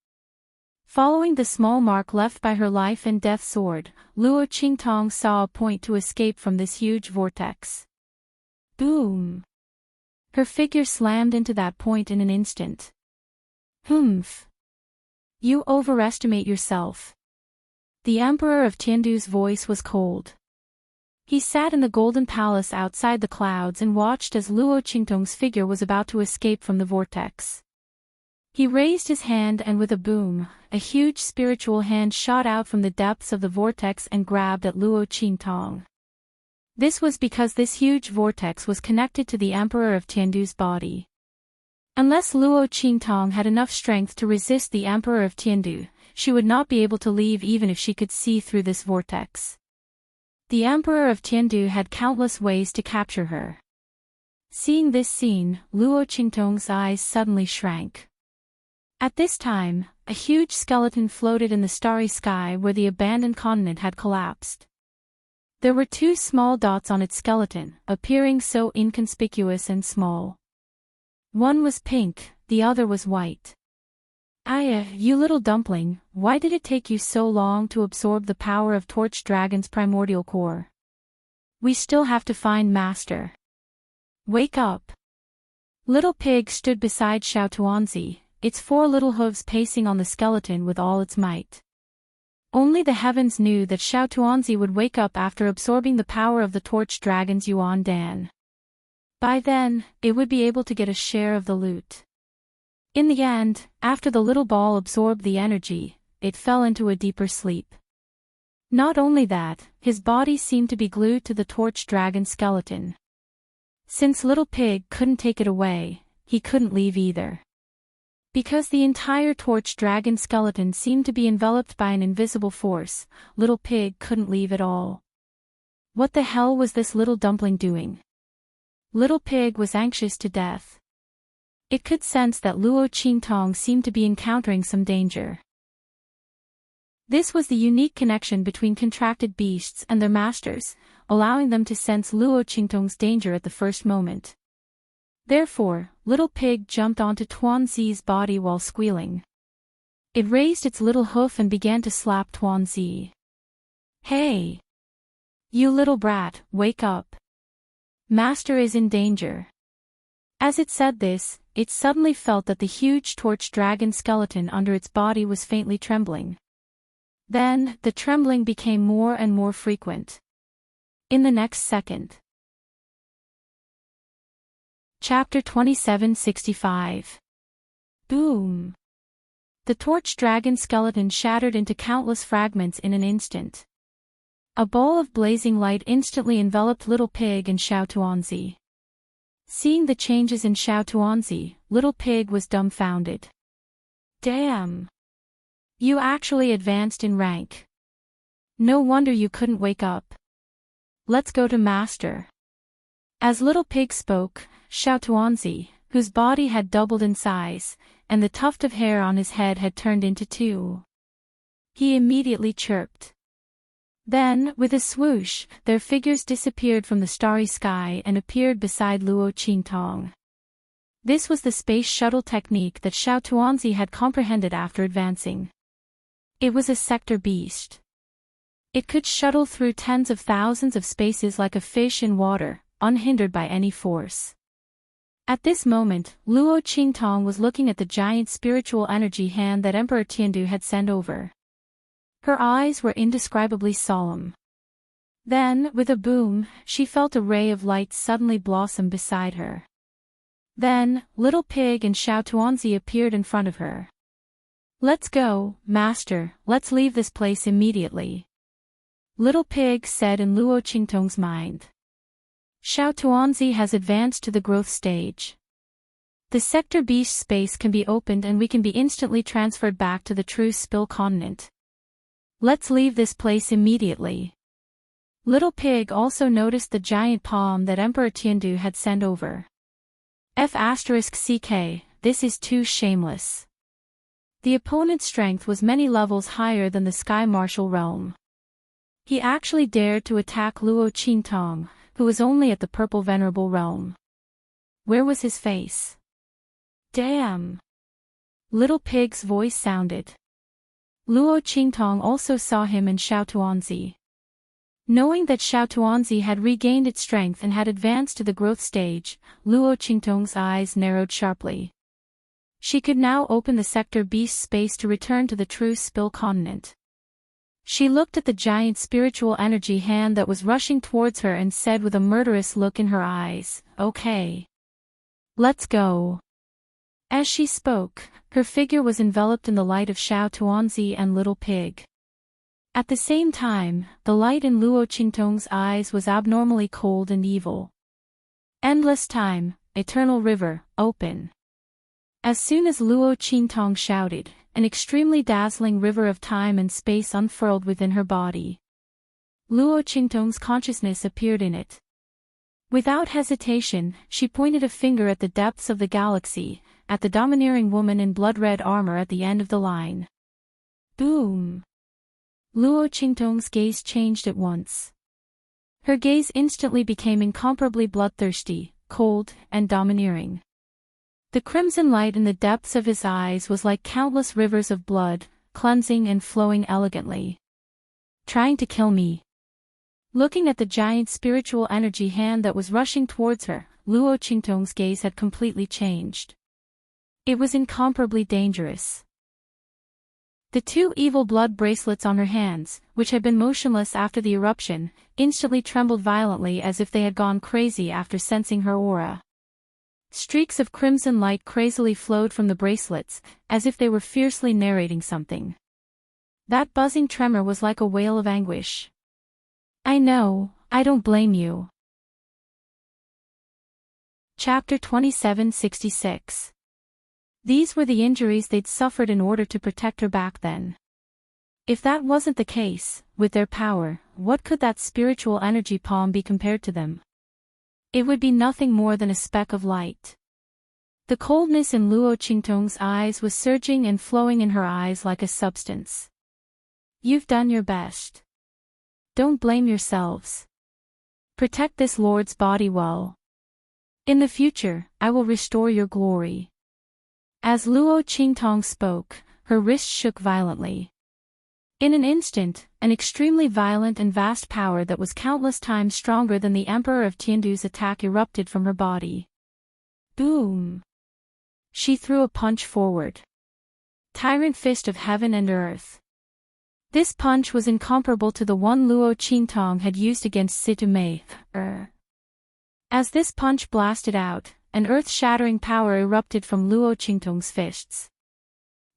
Following the small mark left by her life and death sword, Luo Qingtong saw a point to escape from this huge vortex. Boom! Her figure slammed into that point in an instant. Humph! You overestimate yourself. The Emperor of Tiandu's voice was cold. He sat in the golden palace outside the clouds and watched as Luo Qingtong's figure was about to escape from the vortex. He raised his hand and with a boom, a huge spiritual hand shot out from the depths of the vortex and grabbed at Luo Qingtong. This was because this huge vortex was connected to the Emperor of Tiandu's body. Unless Luo Qingtong had enough strength to resist the Emperor of Tiandu, she would not be able to leave even if she could see through this vortex. The Emperor of Tiandu had countless ways to capture her. Seeing this scene, Luo Qingtong's eyes suddenly shrank. At this time, a huge skeleton floated in the starry sky where the abandoned continent had collapsed. There were two small dots on its skeleton, appearing so inconspicuous and small. One was pink, the other was white. Aya, you little dumpling, why did it take you so long to absorb the power of Torch Dragon's primordial core? We still have to find Master. Wake up! Little Pig stood beside Xiao Tuanzi, its four little hooves pacing on the skeleton with all its might. Only the heavens knew that Xiao Tuanzi would wake up after absorbing the power of the Torch Dragon's Yuan Dan. By then, it would be able to get a share of the loot. In the end, after the little ball absorbed the energy, it fell into a deeper sleep. Not only that, his body seemed to be glued to the torch dragon skeleton. Since Little Pig couldn't take it away, he couldn't leave either. Because the entire torch dragon skeleton seemed to be enveloped by an invisible force, Little Pig couldn't leave at all. What the hell was this little dumpling doing? Little Pig was anxious to death. It could sense that Luo Qingtong seemed to be encountering some danger. This was the unique connection between contracted beasts and their masters, allowing them to sense Luo Qingtong's danger at the first moment. Therefore, Little Pig jumped onto Tuanzi's body while squealing. It raised its little hoof and began to slap Tuanzi. "Hey! You little brat, wake up! Master is in danger." As it said this, it suddenly felt that the huge torch dragon skeleton under its body was faintly trembling. Then, the trembling became more and more frequent. In the next second. Chapter 2765. Boom! The torch dragon skeleton shattered into countless fragments in an instant. A ball of blazing light instantly enveloped Little Pig and Xiao Tuanzi. Seeing the changes in Xiao Tuanzi, Little Pig was dumbfounded. "Damn! You actually advanced in rank. No wonder you couldn't wake up. Let's go to Master." As Little Pig spoke, Xiao Tuanzi, whose body had doubled in size, and the tuft of hair on his head had turned into two. He immediately chirped. Then, with a swoosh, their figures disappeared from the starry sky and appeared beside Luo Qingtong. This was the space shuttle technique that Xiao Tuanzi had comprehended after advancing. It was a sector beast. It could shuttle through tens of thousands of spaces like a fish in water, unhindered by any force. At this moment, Luo Qingtong was looking at the giant spiritual energy hand that Emperor Tiandu had sent over. Her eyes were indescribably solemn. Then, with a boom, she felt a ray of light suddenly blossom beside her. Then, Little Pig and Xiao Tuanzi appeared in front of her. "Let's go, Master, let's leave this place immediately," Little Pig said in Luo Qingtong's mind. "Xiao Tuanzi has advanced to the growth stage. The sector beast space can be opened and we can be instantly transferred back to the true Spill continent. Let's leave this place immediately." Little Pig also noticed the giant palm that Emperor Tiandu had sent over. F***CK, this is too shameless. The opponent's strength was many levels higher than the Sky Martial realm. He actually dared to attack Luo Qingtong, who was only at the Purple Venerable realm. Where was his face? "Damn!" Little Pig's voice sounded. Luo Qingtong also saw him and Xiao Tuanzi. Knowing that Xiao Tuanzi had regained its strength and had advanced to the growth stage, Luo Qingtong's eyes narrowed sharply. She could now open the sector beast space to return to the true Spill continent. She looked at the giant spiritual energy hand that was rushing towards her and said with a murderous look in her eyes, "Okay. Let's go." As she spoke, her figure was enveloped in the light of Xiao Tuanzi and Little Pig. At the same time, the light in Luo Qingtong's eyes was abnormally cold and evil. "Endless time, eternal river, open." As soon as Luo Qingtong shouted, an extremely dazzling river of time and space unfurled within her body. Luo Qingtong's consciousness appeared in it. Without hesitation, she pointed a finger at the depths of the galaxy, at the domineering woman in blood-red armor at the end of the line. Boom! Luo Qingtong's gaze changed at once. Her gaze instantly became incomparably bloodthirsty, cold, and domineering. The crimson light in the depths of his eyes was like countless rivers of blood, cleansing and flowing elegantly. "Trying to kill me?" Looking at the giant spiritual energy hand that was rushing towards her, Luo Qingtong's gaze had completely changed. It was incomparably dangerous. The two evil blood bracelets on her hands, which had been motionless after the eruption, instantly trembled violently as if they had gone crazy after sensing her aura. Streaks of crimson light crazily flowed from the bracelets, as if they were fiercely narrating something. That buzzing tremor was like a wail of anguish. I know, I don't blame you. Chapter 2766. These were the injuries they'd suffered in order to protect her back then. If that wasn't the case, with their power, what could that spiritual energy palm be compared to them? It would be nothing more than a speck of light. The coldness in Luo Qingtong's eyes was surging and flowing in her eyes like a substance. You've done your best. Don't blame yourselves. Protect this Lord's body well. In the future, I will restore your glory. As Luo Qingtong spoke, her wrist shook violently. In an instant, an extremely violent and vast power that was countless times stronger than the Emperor of Tiandu's attack erupted from her body. Boom! She threw a punch forward. Tyrant fist of heaven and earth. This punch was incomparable to the one Luo Qingtong had used against Situ Mei. As this punch blasted out, an earth-shattering power erupted from Luo Qingtong's fists.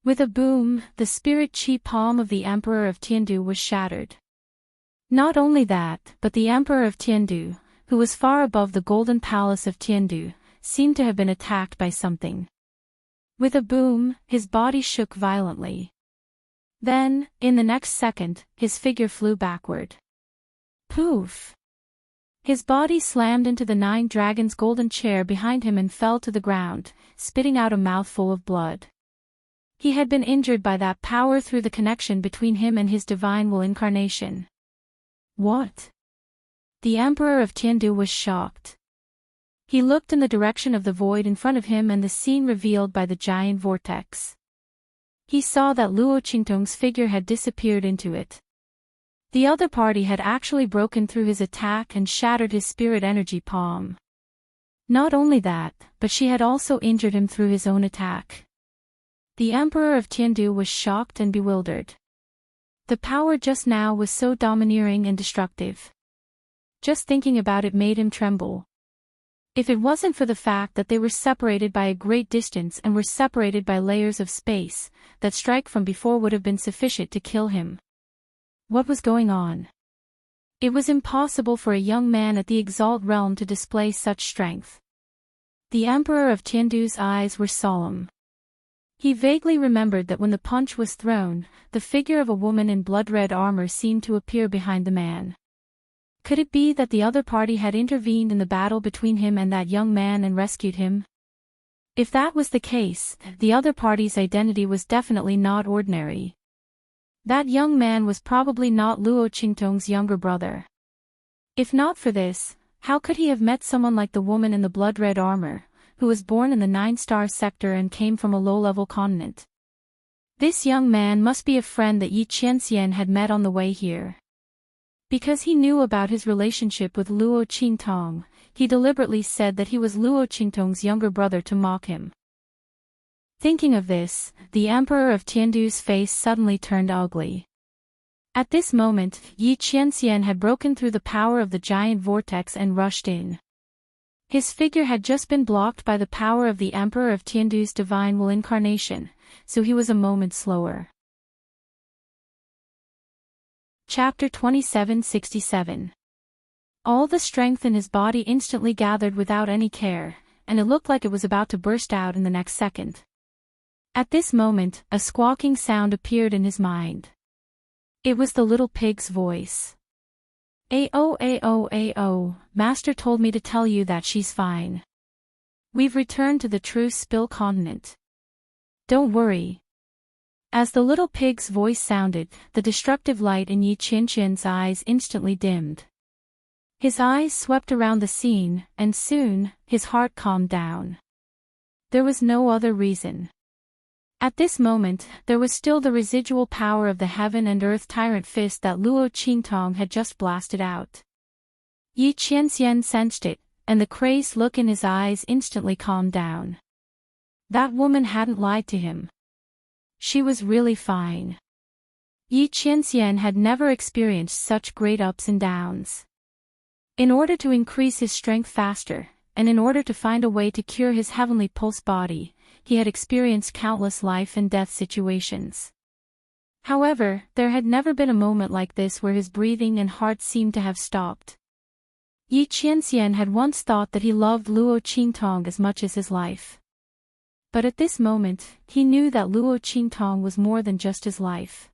With a boom, the spirit chi palm of the Emperor of Tiandu was shattered. Not only that, but the Emperor of Tiandu, who was far above the golden palace of Tiandu, seemed to have been attacked by something. With a boom, his body shook violently. Then, in the next second, his figure flew backward. Poof! His body slammed into the Nine Dragons' golden chair behind him and fell to the ground, spitting out a mouthful of blood. He had been injured by that power through the connection between him and his divine will incarnation. What? The Emperor of Tiandu was shocked. He looked in the direction of the void in front of him and the scene revealed by the giant vortex. He saw that Luo Qingtong's figure had disappeared into it. The other party had actually broken through his attack and shattered his spirit energy palm. Not only that, but she had also injured him through his own attack. The Emperor of Tiandu was shocked and bewildered. The power just now was so domineering and destructive. Just thinking about it made him tremble. If it wasn't for the fact that they were separated by a great distance and were separated by layers of space, that strike from before would have been sufficient to kill him. What was going on? It was impossible for a young man at the Exalt realm to display such strength. The Emperor of Tiandu's eyes were solemn. He vaguely remembered that when the punch was thrown, the figure of a woman in blood-red armor seemed to appear behind the man. Could it be that the other party had intervened in the battle between him and that young man and rescued him? If that was the case, the other party's identity was definitely not ordinary. That young man was probably not Luo Qingtong's younger brother. If not for this, how could he have met someone like the woman in the blood-red armor, who was born in the 9-star sector and came from a low-level continent? This young man must be a friend that Yi Qianxian had met on the way here. Because he knew about his relationship with Luo Qingtong, he deliberately said that he was Luo Qingtong's younger brother to mock him. Thinking of this, the Emperor of Tiandu's face suddenly turned ugly. At this moment, Yi Qianxian had broken through the power of the giant vortex and rushed in. His figure had just been blocked by the power of the Emperor of Tiandu's divine will incarnation, so he was a moment slower. Chapter 2767. All the strength in his body instantly gathered without any care, and it looked like it was about to burst out in the next second. At this moment, a squawking sound appeared in his mind. It was the little pig's voice. Ao, Master told me to tell you that she's fine. We've returned to the true Spill continent. Don't worry. As the little pig's voice sounded, the destructive light in Yi Qianxian's eyes instantly dimmed. His eyes swept around the scene, and soon, his heart calmed down. There was no other reason. At this moment, there was still the residual power of the heaven and earth tyrant fist that Luo Qingtong had just blasted out. Yi Qianxian sensed it, and the crazed look in his eyes instantly calmed down. That woman hadn't lied to him. She was really fine. Yi Qianxian had never experienced such great ups and downs. In order to increase his strength faster, and in order to find a way to cure his heavenly pulse body, he had experienced countless life and death situations. However, there had never been a moment like this where his breathing and heart seemed to have stopped. Yi Qianxian had once thought that he loved Luo Qingtong as much as his life. But at this moment, he knew that Luo Qingtong was more than just his life.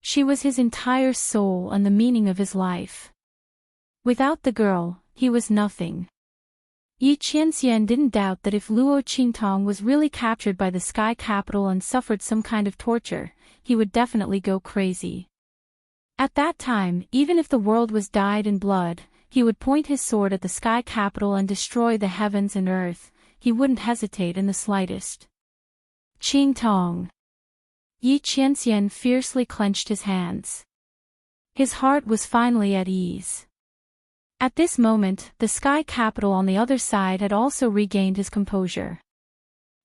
She was his entire soul and the meaning of his life. Without the girl, he was nothing. Yi Qianxian didn't doubt that if Luo Qingtong was really captured by the sky capital and suffered some kind of torture, he would definitely go crazy. At that time, even if the world was dyed in blood, he would point his sword at the sky capital and destroy the heavens and earth. He wouldn't hesitate in the slightest. Qingtong. Yi Qianxian fiercely clenched his hands. His heart was finally at ease. At this moment, the sky capital on the other side had also regained his composure.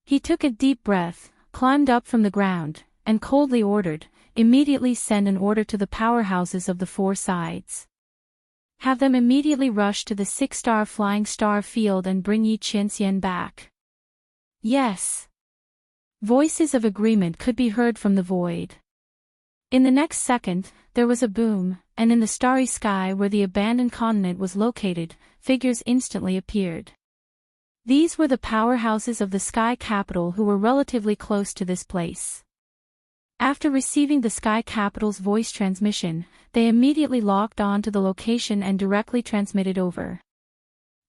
He took a deep breath, climbed up from the ground, and coldly ordered, "Immediately send an order to the powerhouses of the four sides. Have them immediately rush to the 6-star flying star field and bring Yi Qianxian back." Yes. Voices of agreement could be heard from the void. In the next second, there was a boom, and in the starry sky where the abandoned continent was located, figures instantly appeared. These were the powerhouses of the sky capital who were relatively close to this place. After receiving the sky capital's voice transmission, they immediately locked on to the location and directly transmitted over.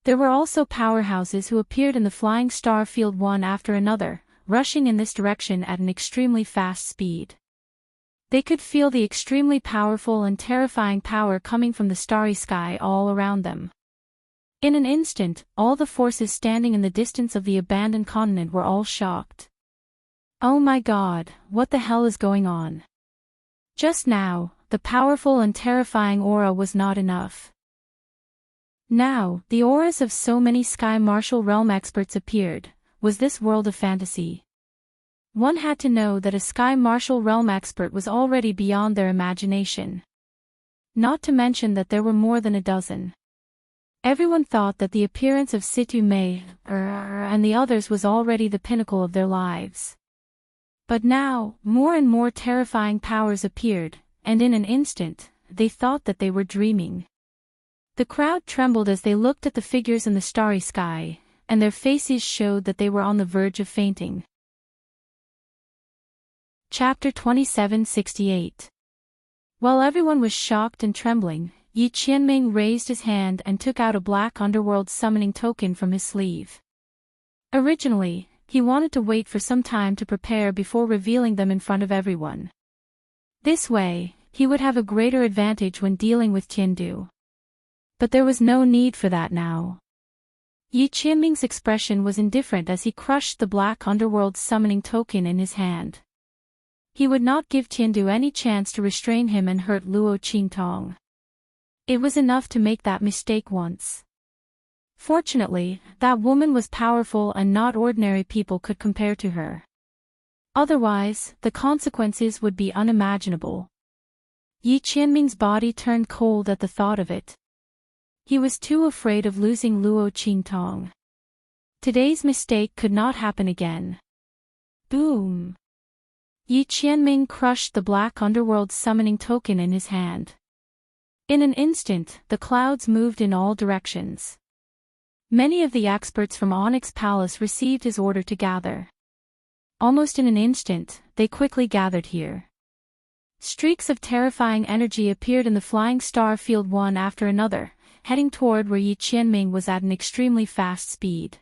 There were also powerhouses who appeared in the flying star field one after another, rushing in this direction at an extremely fast speed. They could feel the extremely powerful and terrifying power coming from the starry sky all around them. In an instant, all the forces standing in the distance of the abandoned continent were all shocked. Oh my God, what the hell is going on? Just now, the powerful and terrifying aura was not enough. Now, the auras of so many sky martial realm experts appeared. Was this world of fantasy? One had to know that a sky martial realm expert was already beyond their imagination. Not to mention that there were more than a dozen. Everyone thought that the appearance of Situ Mei and the others was already the pinnacle of their lives. But now, more and more terrifying powers appeared, and in an instant, they thought that they were dreaming. The crowd trembled as they looked at the figures in the starry sky, and their faces showed that they were on the verge of fainting. Chapter 2768. While everyone was shocked and trembling, Yi Qianming raised his hand and took out a black underworld summoning token from his sleeve. Originally, he wanted to wait for some time to prepare before revealing them in front of everyone. This way, he would have a greater advantage when dealing with Tiandu. But there was no need for that now. Yi Qianming's expression was indifferent as he crushed the black underworld summoning token in his hand. He would not give Tiandu any chance to restrain him and hurt Luo Qingtong. It was enough to make that mistake once. Fortunately, that woman was powerful and not ordinary people could compare to her. Otherwise, the consequences would be unimaginable. Yi Qianming's body turned cold at the thought of it. He was too afraid of losing Luo Qingtong. Today's mistake could not happen again. Boom! Yi Qianming crushed the black underworld summoning token in his hand. In an instant, the clouds moved in all directions. Many of the experts from Onyx Palace received his order to gather. Almost in an instant, they quickly gathered here. Streaks of terrifying energy appeared in the flying star field one after another, heading toward where Yi Qianming was at an extremely fast speed.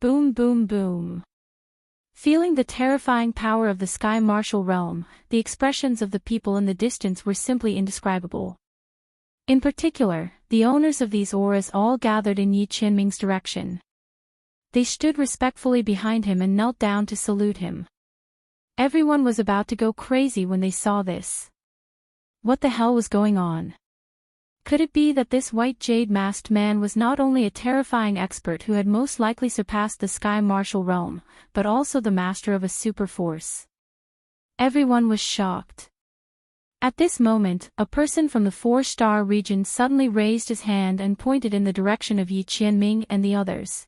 Boom boom boom. Feeling the terrifying power of the sky martial realm, the expressions of the people in the distance were simply indescribable. In particular, the owners of these auras all gathered in Yi Qianming's direction. They stood respectfully behind him and knelt down to salute him. Everyone was about to go crazy when they saw this. What the hell was going on? Could it be that this white jade-masked man was not only a terrifying expert who had most likely surpassed the sky martial realm, but also the master of a super force? Everyone was shocked. At this moment, a person from the 4-star region suddenly raised his hand and pointed in the direction of Yi Qianming and the others.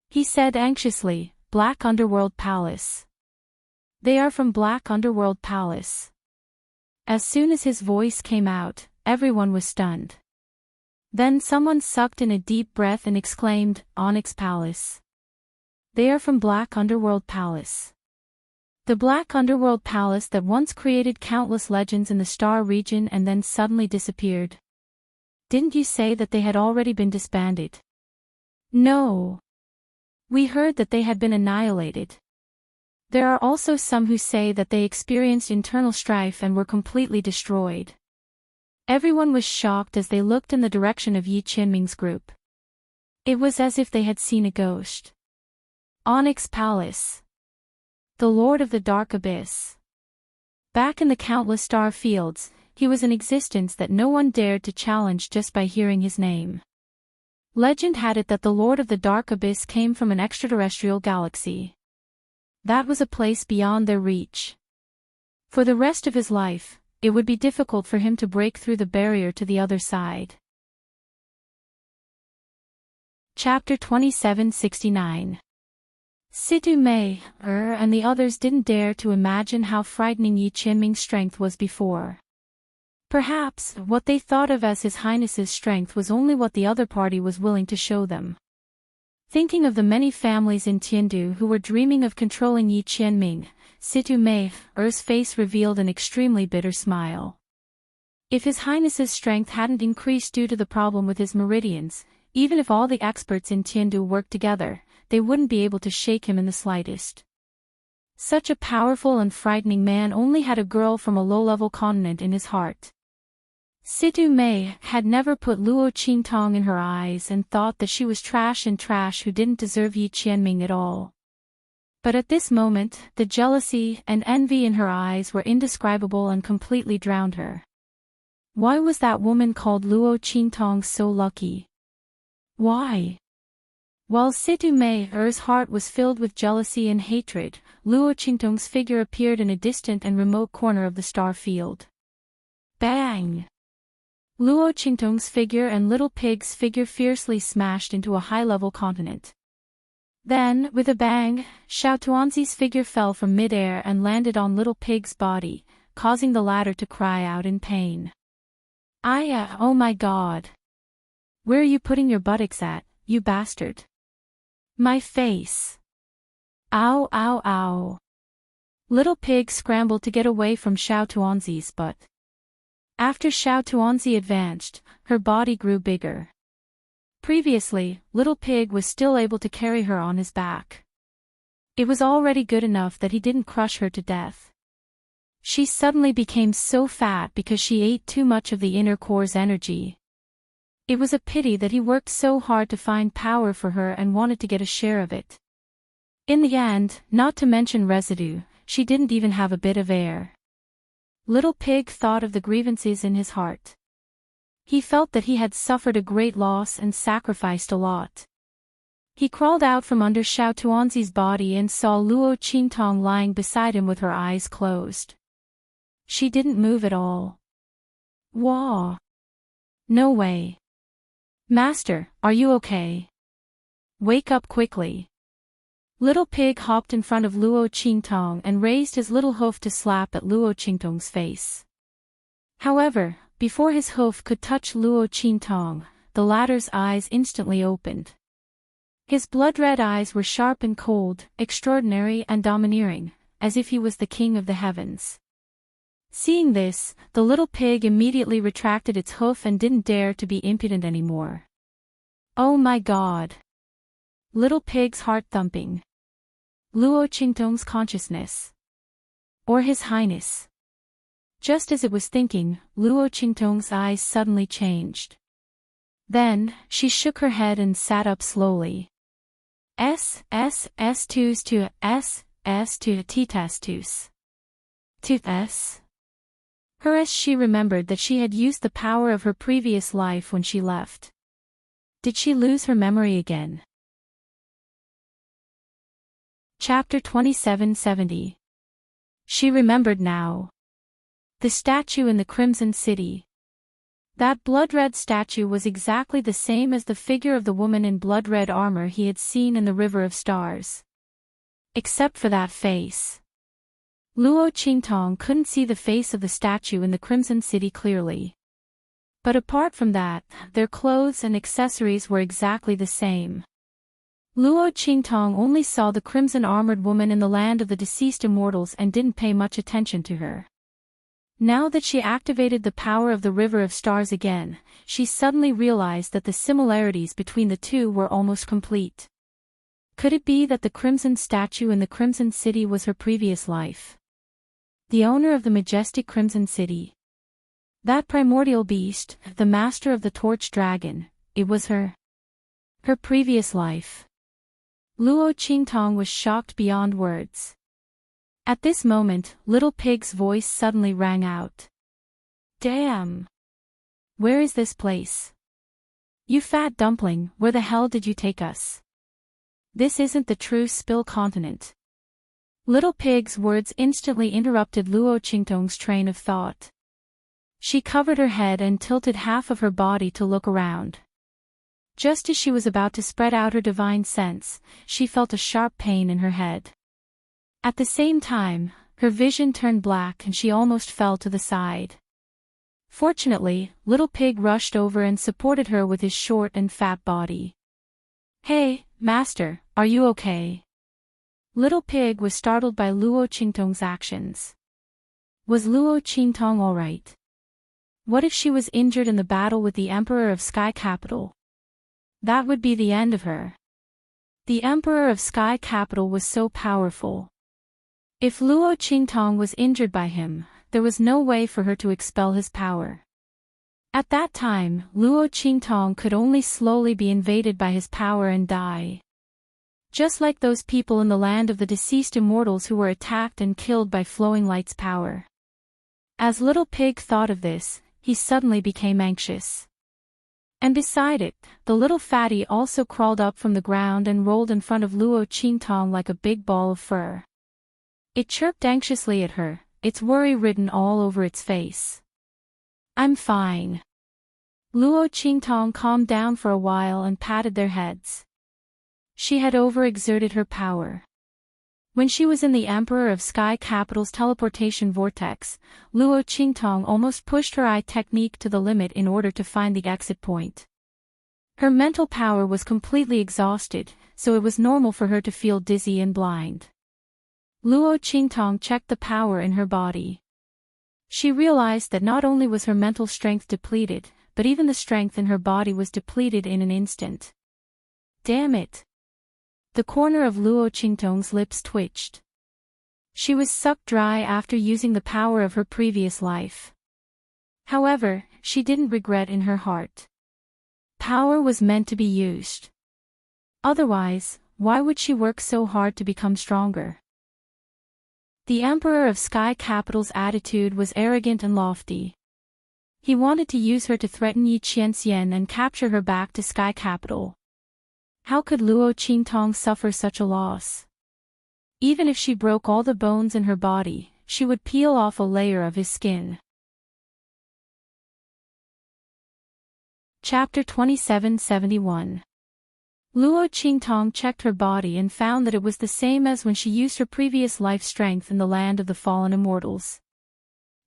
He said anxiously, "Black Underworld Palace. They are from Black Underworld Palace." As soon as his voice came out, everyone was stunned. Then someone sucked in a deep breath and exclaimed, "Onyx Palace. They are from Black Underworld Palace. The Black Underworld Palace that once created countless legends in the star region and then suddenly disappeared. Didn't you say that they had already been disbanded?" "No. We heard that they had been annihilated. There are also some who say that they experienced internal strife and were completely destroyed." Everyone was shocked as they looked in the direction of Yi Qianming's group. It was as if they had seen a ghost. Onyx Palace. The Lord of the Dark Abyss. Back in the countless star fields, he was an existence that no one dared to challenge just by hearing his name. Legend had it that the Lord of the Dark Abyss came from an extraterrestrial galaxy. That was a place beyond their reach. For the rest of his life, it would be difficult for him to break through the barrier to the other side. Chapter 2769. Situ Mei, and the others didn't dare to imagine how frightening Yi Qianming's strength was before. Perhaps, what they thought of as His Highness's strength was only what the other party was willing to show them. Thinking of the many families in Tiandu who were dreaming of controlling Yi Qianming, Situ Mei's face revealed an extremely bitter smile. If His Highness's strength hadn't increased due to the problem with his meridians, even if all the experts in Tiandu worked together, they wouldn't be able to shake him in the slightest. Such a powerful and frightening man only had a girl from a low-level continent in his heart. Situ Mei had never put Luo Qingtong in her eyes and thought that she was trash who didn't deserve Yi Qianming at all. But at this moment, the jealousy and envy in her eyes were indescribable and completely drowned her. Why was that woman called Luo Qingtong so lucky? Why? While Situ Mei's heart was filled with jealousy and hatred, Luo Qingtong's figure appeared in a distant and remote corner of the star field. Bang! Luo Qingtong's figure and Little Pig's figure fiercely smashed into a high-level continent. Then, with a bang, Xiao Tuanzi's figure fell from mid-air and landed on Little Pig's body, causing the latter to cry out in pain. Oh my God! Where are you putting your buttocks at, you bastard? My face! Ow ow ow! Little Pig scrambled to get away from Xiao Tuanzi's butt. After Xiao Tuanzi advanced, her body grew bigger. Previously, Little Pig was still able to carry her on his back. It was already good enough that he didn't crush her to death. She suddenly became so fat because she ate too much of the inner core's energy. It was a pity that he worked so hard to find power for her and wanted to get a share of it. In the end, not to mention residue, she didn't even have a bit of air. Little Pig thought of the grievances in his heart. He felt that he had suffered a great loss and sacrificed a lot. He crawled out from under Xiao Tuanzi's body and saw Luo Qingtong lying beside him with her eyes closed. She didn't move at all. Wah! No way. Master, are you okay? Wake up quickly. Little Pig hopped in front of Luo Qingtong and raised his little hoof to slap at Luo Qingtong's face. However, before his hoof could touch Luo Qingtong, the latter's eyes instantly opened. His blood-red eyes were sharp and cold, extraordinary and domineering, as if he was the king of the heavens. Seeing this, the little pig immediately retracted its hoof and didn't dare to be impudent anymore. Oh my God! Little Pig's heart thumping. Luo Qingtong's consciousness. Or His Highness. Just as it was thinking, Luo Qingtong's eyes suddenly changed. Then, she shook her head and sat up slowly. S tus to titas tus. Tus. As she remembered that she had used the power of her previous life when she left. Did she lose her memory again? Chapter 2770. She remembered now. The statue in the Crimson City. That blood-red statue was exactly the same as the figure of the woman in blood-red armor he had seen in the River of Stars. Except for that face. Luo Qingtong couldn't see the face of the statue in the Crimson City clearly. But apart from that, their clothes and accessories were exactly the same. Luo Qingtong only saw the crimson-armored woman in the land of the deceased immortals and didn't pay much attention to her. Now that she activated the power of the River of Stars again, she suddenly realized that the similarities between the two were almost complete. Could it be that the crimson statue in the Crimson City was her previous life? The owner of the majestic Crimson City. That primordial beast, the master of the Torch Dragon, it was her. Her previous life. Luo Qingtong was shocked beyond words. At this moment, Little Pig's voice suddenly rang out. Damn! Where is this place? You fat dumpling, where the hell did you take us? This isn't the true Spill continent. Little Pig's words instantly interrupted Luo Qingtong's train of thought. She covered her head and tilted half of her body to look around. Just as she was about to spread out her divine sense, she felt a sharp pain in her head. At the same time, her vision turned black and she almost fell to the side. Fortunately, Little Pig rushed over and supported her with his short and fat body. Hey, Master, are you okay? Little Pig was startled by Luo Qingtong's actions. Was Luo Qingtong alright? What if she was injured in the battle with the Emperor of Sky Capital? That would be the end of her. The Emperor of Sky Capital was so powerful. If Luo Qingtong was injured by him, there was no way for her to expel his power. At that time, Luo Qingtong could only slowly be invaded by his power and die. Just like those people in the land of the deceased immortals who were attacked and killed by Flowing Light's power. As Little Pig thought of this, he suddenly became anxious. And beside it, the little fatty also crawled up from the ground and rolled in front of Luo Qingtong like a big ball of fur. It chirped anxiously at her, its worry written all over its face. I'm fine. Luo Qingtong calmed down for a while and patted their heads. She had overexerted her power. When she was in the Emperor of Sky Capital's teleportation vortex, Luo Qingtong almost pushed her eye technique to the limit in order to find the exit point. Her mental power was completely exhausted, so it was normal for her to feel dizzy and blind. Luo Qingtong checked the power in her body. She realized that not only was her mental strength depleted, but even the strength in her body was depleted in an instant. Damn it! The corner of Luo Qingtong's lips twitched. She was sucked dry after using the power of her previous life. However, she didn't regret in her heart. Power was meant to be used. Otherwise, why would she work so hard to become stronger? The Emperor of Sky Capital's attitude was arrogant and lofty. He wanted to use her to threaten Yi Qianxian and capture her back to Sky Capital. How could Luo Qingtong suffer such a loss? Even if she broke all the bones in her body, she would peel off a layer of his skin. Chapter 2771. Luo Qingtong checked her body and found that it was the same as when she used her previous life strength in the land of the fallen immortals.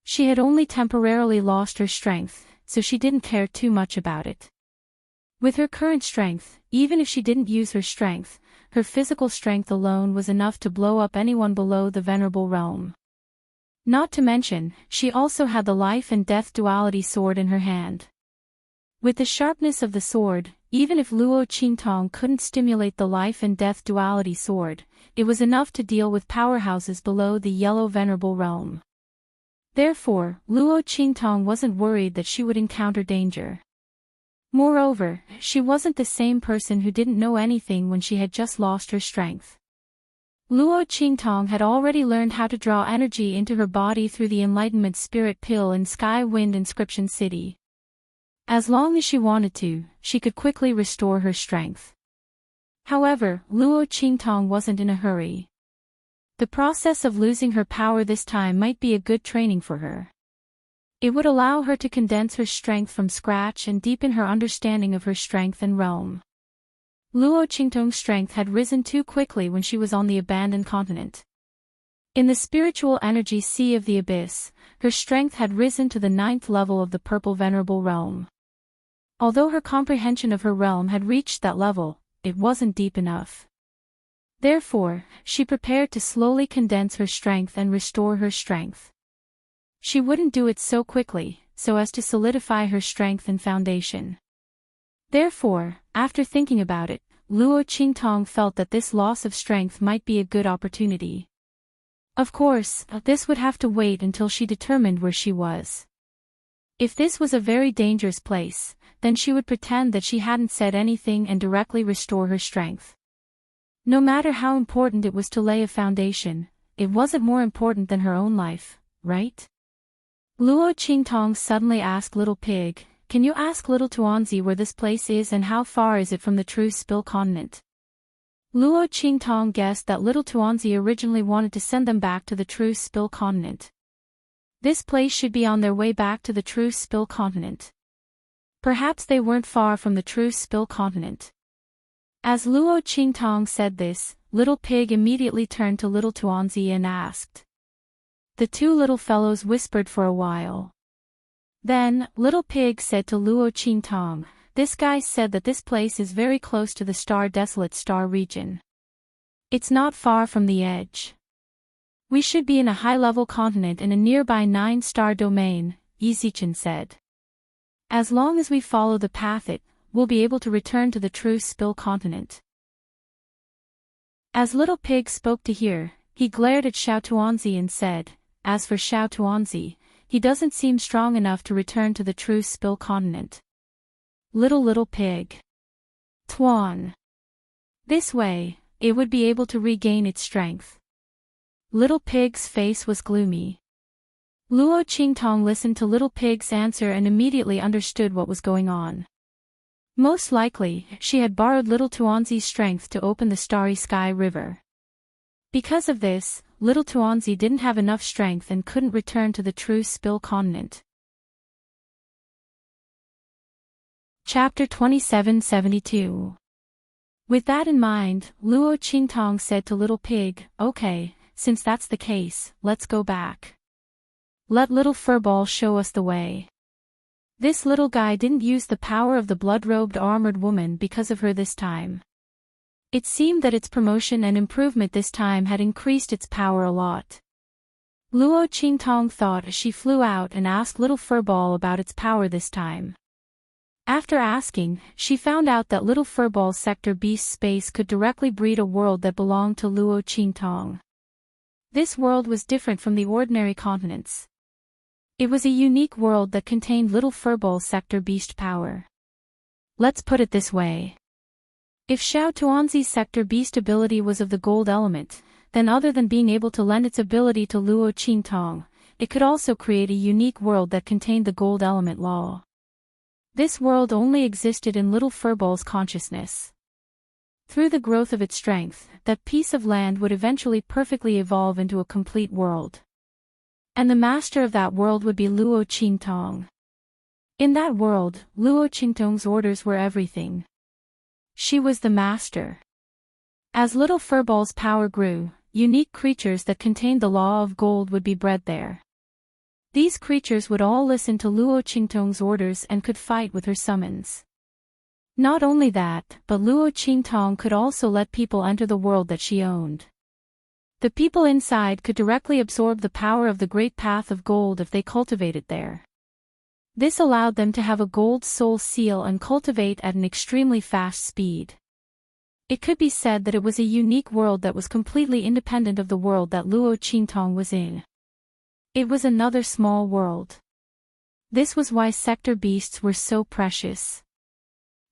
She had only temporarily lost her strength, so she didn't care too much about it. With her current strength, even if she didn't use her strength, her physical strength alone was enough to blow up anyone below the Venerable Realm. Not to mention, she also had the life and death duality sword in her hand. With the sharpness of the sword, even if Luo Qingtong couldn't stimulate the life and death duality sword, it was enough to deal with powerhouses below the Yellow Venerable Realm. Therefore, Luo Qingtong wasn't worried that she would encounter danger. Moreover, she wasn't the same person who didn't know anything when she had just lost her strength. Luo Qingtong had already learned how to draw energy into her body through the Enlightenment Spirit Pill in Sky Wind Inscription City. As long as she wanted to, she could quickly restore her strength. However, Luo Qingtong wasn't in a hurry. The process of losing her power this time might be a good training for her. It would allow her to condense her strength from scratch and deepen her understanding of her strength and realm. Luo Qingtong's strength had risen too quickly when she was on the abandoned continent. In the spiritual energy sea of the abyss, her strength had risen to the 9th level of the purple venerable realm. Although her comprehension of her realm had reached that level, it wasn't deep enough. Therefore, she prepared to slowly condense her strength and restore her strength. She wouldn't do it so quickly, so as to solidify her strength and foundation. Therefore, after thinking about it, Luo Qingtong felt that this loss of strength might be a good opportunity. Of course, this would have to wait until she determined where she was. If this was a very dangerous place, then she would pretend that she hadn't said anything and directly restore her strength. No matter how important it was to lay a foundation, it wasn't more important than her own life, right? Luo Qingtong suddenly asked Little Pig, "Can you ask Little Tuanzi where this place is and how far is it from the true Spill continent?" Luo Qingtong guessed that Little Tuanzi originally wanted to send them back to the true Spill continent. This place should be on their way back to the true Spill continent. Perhaps they weren't far from the true Spill continent. As Luo Qingtong said this, Little Pig immediately turned to Little Tuanzi and asked. The two little fellows whispered for a while. Then, Little Pig said to Luo Qingtong, "This guy said that this place is very close to the desolate star region. It's not far from the edge. We should be in a high-level continent in a nearby 9-star domain," Yizichin said. "As long as we follow the path we'll be able to return to the true Spill continent." As Little Pig spoke to hear, he glared at Xiao Tuanzi and said, "As for Xiao Tuanzi, he doesn't seem strong enough to return to the true Spill continent." Little Pig. Tuan. This way, it would be able to regain its strength. Little Pig's face was gloomy. Luo Qingtong listened to Little Pig's answer and immediately understood what was going on. Most likely, she had borrowed Little Tuanzi's strength to open the Starry Sky River. Because of this, Little Tuanzi didn't have enough strength and couldn't return to the true Spill continent. Chapter 2772. With that in mind, Luo Qingtong said to Little Pig, "Okay, since that's the case, let's go back. Let Little Furball show us the way." This little guy didn't use the power of the blood-robed armored woman because of her this time. It seemed that its promotion and improvement this time had increased its power a lot. Luo Qingtong thought as she flew out and asked Little Furball about its power this time. After asking, she found out that Little Furball's sector beast space could directly breed a world that belonged to Luo Qingtong. This world was different from the ordinary continents. It was a unique world that contained Little Furball's sector beast power. Let's put it this way. If Xiao Tuanzi's sector beast ability was of the gold element, then other than being able to lend its ability to Luo Qingtong, it could also create a unique world that contained the gold element law. This world only existed in Little Furball's consciousness. Through the growth of its strength, that piece of land would eventually perfectly evolve into a complete world. And the master of that world would be Luo Qingtong. In that world, Luo Qingtong's orders were everything. She was the master. As Little Furball's power grew, unique creatures that contained the law of gold would be bred there. These creatures would all listen to Luo Qingtong's orders and could fight with her summons. Not only that, but Luo Qingtong could also let people enter the world that she owned. The people inside could directly absorb the power of the great path of gold if they cultivated there. This allowed them to have a gold soul seal and cultivate at an extremely fast speed. It could be said that it was a unique world that was completely independent of the world that Luo Qingtong was in. It was another small world. This was why sector beasts were so precious.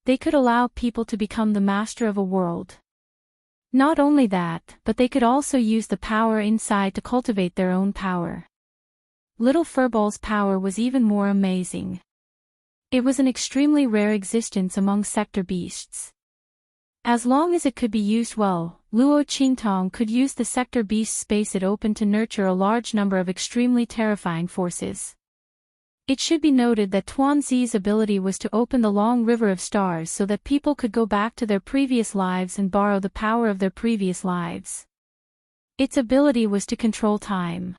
They could allow people to become the master of a world. Not only that, but they could also use the power inside to cultivate their own power. Little Furball's power was even more amazing. It was an extremely rare existence among sector beasts. As long as it could be used well, Luo Qingtong could use the sector beast space it opened to nurture a large number of extremely terrifying forces. It should be noted that Tuanzi's ability was to open the long river of stars so that people could go back to their previous lives and borrow the power of their previous lives. Its ability was to control time.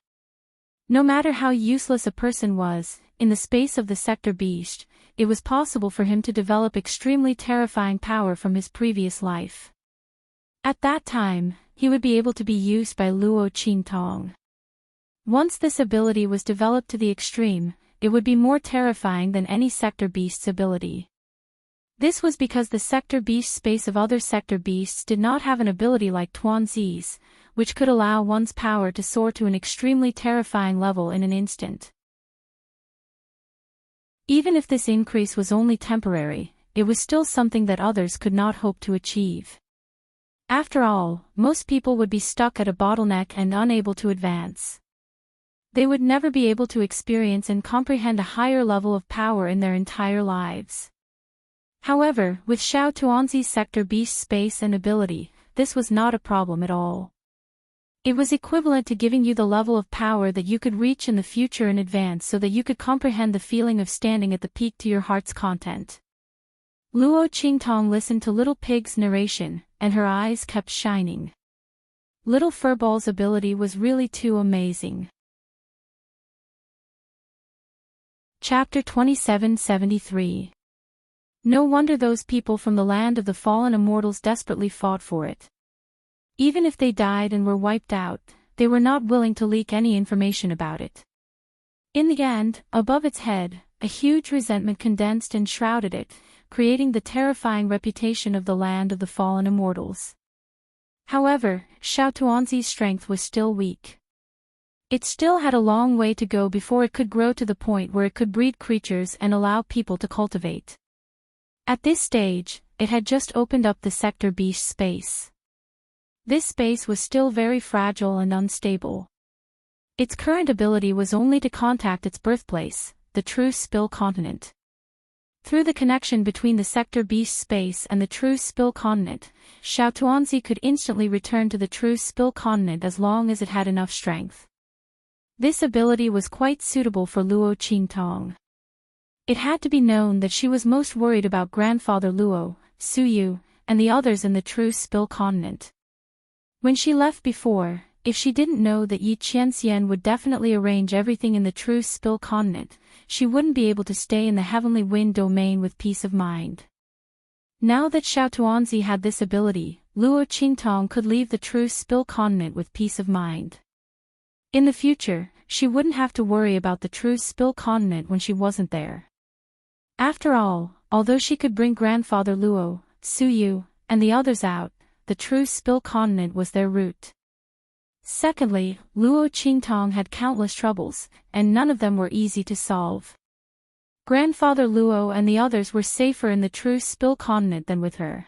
No matter how useless a person was, in the space of the sector beast, it was possible for him to develop extremely terrifying power from his previous life. At that time, he would be able to be used by Luo Qingtong. Once this ability was developed to the extreme, it would be more terrifying than any sector beast's ability. This was because the sector beast space of other sector beasts did not have an ability like Tuanzi's, which could allow one's power to soar to an extremely terrifying level in an instant. Even if this increase was only temporary, it was still something that others could not hope to achieve. After all, most people would be stuck at a bottleneck and unable to advance. They would never be able to experience and comprehend a higher level of power in their entire lives. However, with Xiao Tuanzi's sector beast space and ability, this was not a problem at all. It was equivalent to giving you the level of power that you could reach in the future in advance so that you could comprehend the feeling of standing at the peak to your heart's content. Luo Qingtong listened to Little Pig's narration, and her eyes kept shining. Little Furball's ability was really too amazing. Chapter 2773. No wonder those people from the land of the fallen immortals desperately fought for it. Even if they died and were wiped out, they were not willing to leak any information about it. In the end, above its head, a huge resentment condensed and shrouded it, creating the terrifying reputation of the land of the fallen immortals. However, Xiao Tuanzi's strength was still weak. It still had a long way to go before it could grow to the point where it could breed creatures and allow people to cultivate. At this stage, it had just opened up the sector beast space. This space was still very fragile and unstable. Its current ability was only to contact its birthplace, the true Spill continent. Through the connection between the sector beast space and the true Spill continent, Xiao Tuanzi could instantly return to the true Spill continent as long as it had enough strength. This ability was quite suitable for Luo Qingtong. It had to be known that she was most worried about grandfather Luo, Suyu, and the others in the true Spill continent. When she left before, if she didn't know that Yi Qianxian would definitely arrange everything in the true Spill continent, she wouldn't be able to stay in the heavenly wind domain with peace of mind. Now that Xiao Tuanzi had this ability, Luo Qingtong could leave the true Spill continent with peace of mind. In the future, she wouldn't have to worry about the true Spill continent when she wasn't there. After all, although she could bring grandfather Luo, Suyu, and the others out, the true Spill continent was their route. Secondly, Luo Qingtong had countless troubles, and none of them were easy to solve. Grandfather Luo and the others were safer in the true Spill continent than with her.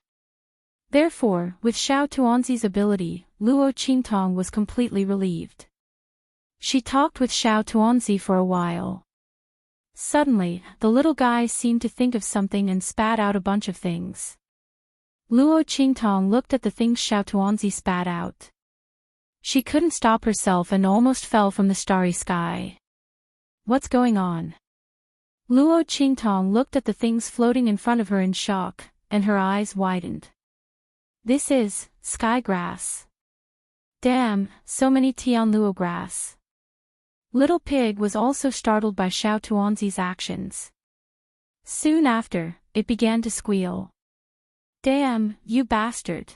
Therefore, with Xiao Tuanzi's ability, Luo Qingtong was completely relieved. She talked with Xiao Tuanzi for a while. Suddenly, the little guy seemed to think of something and spat out a bunch of things. Luo Qingtong looked at the things Xiao Tuanzi spat out. She couldn't stop herself and almost fell from the starry sky. What's going on? Luo Qingtong looked at the things floating in front of her in shock, and her eyes widened. This is sky grass. Damn, so many Tianluo grass. Little Pig was also startled by Xiao Tuanzi's actions. Soon after, it began to squeal. Damn, you bastard.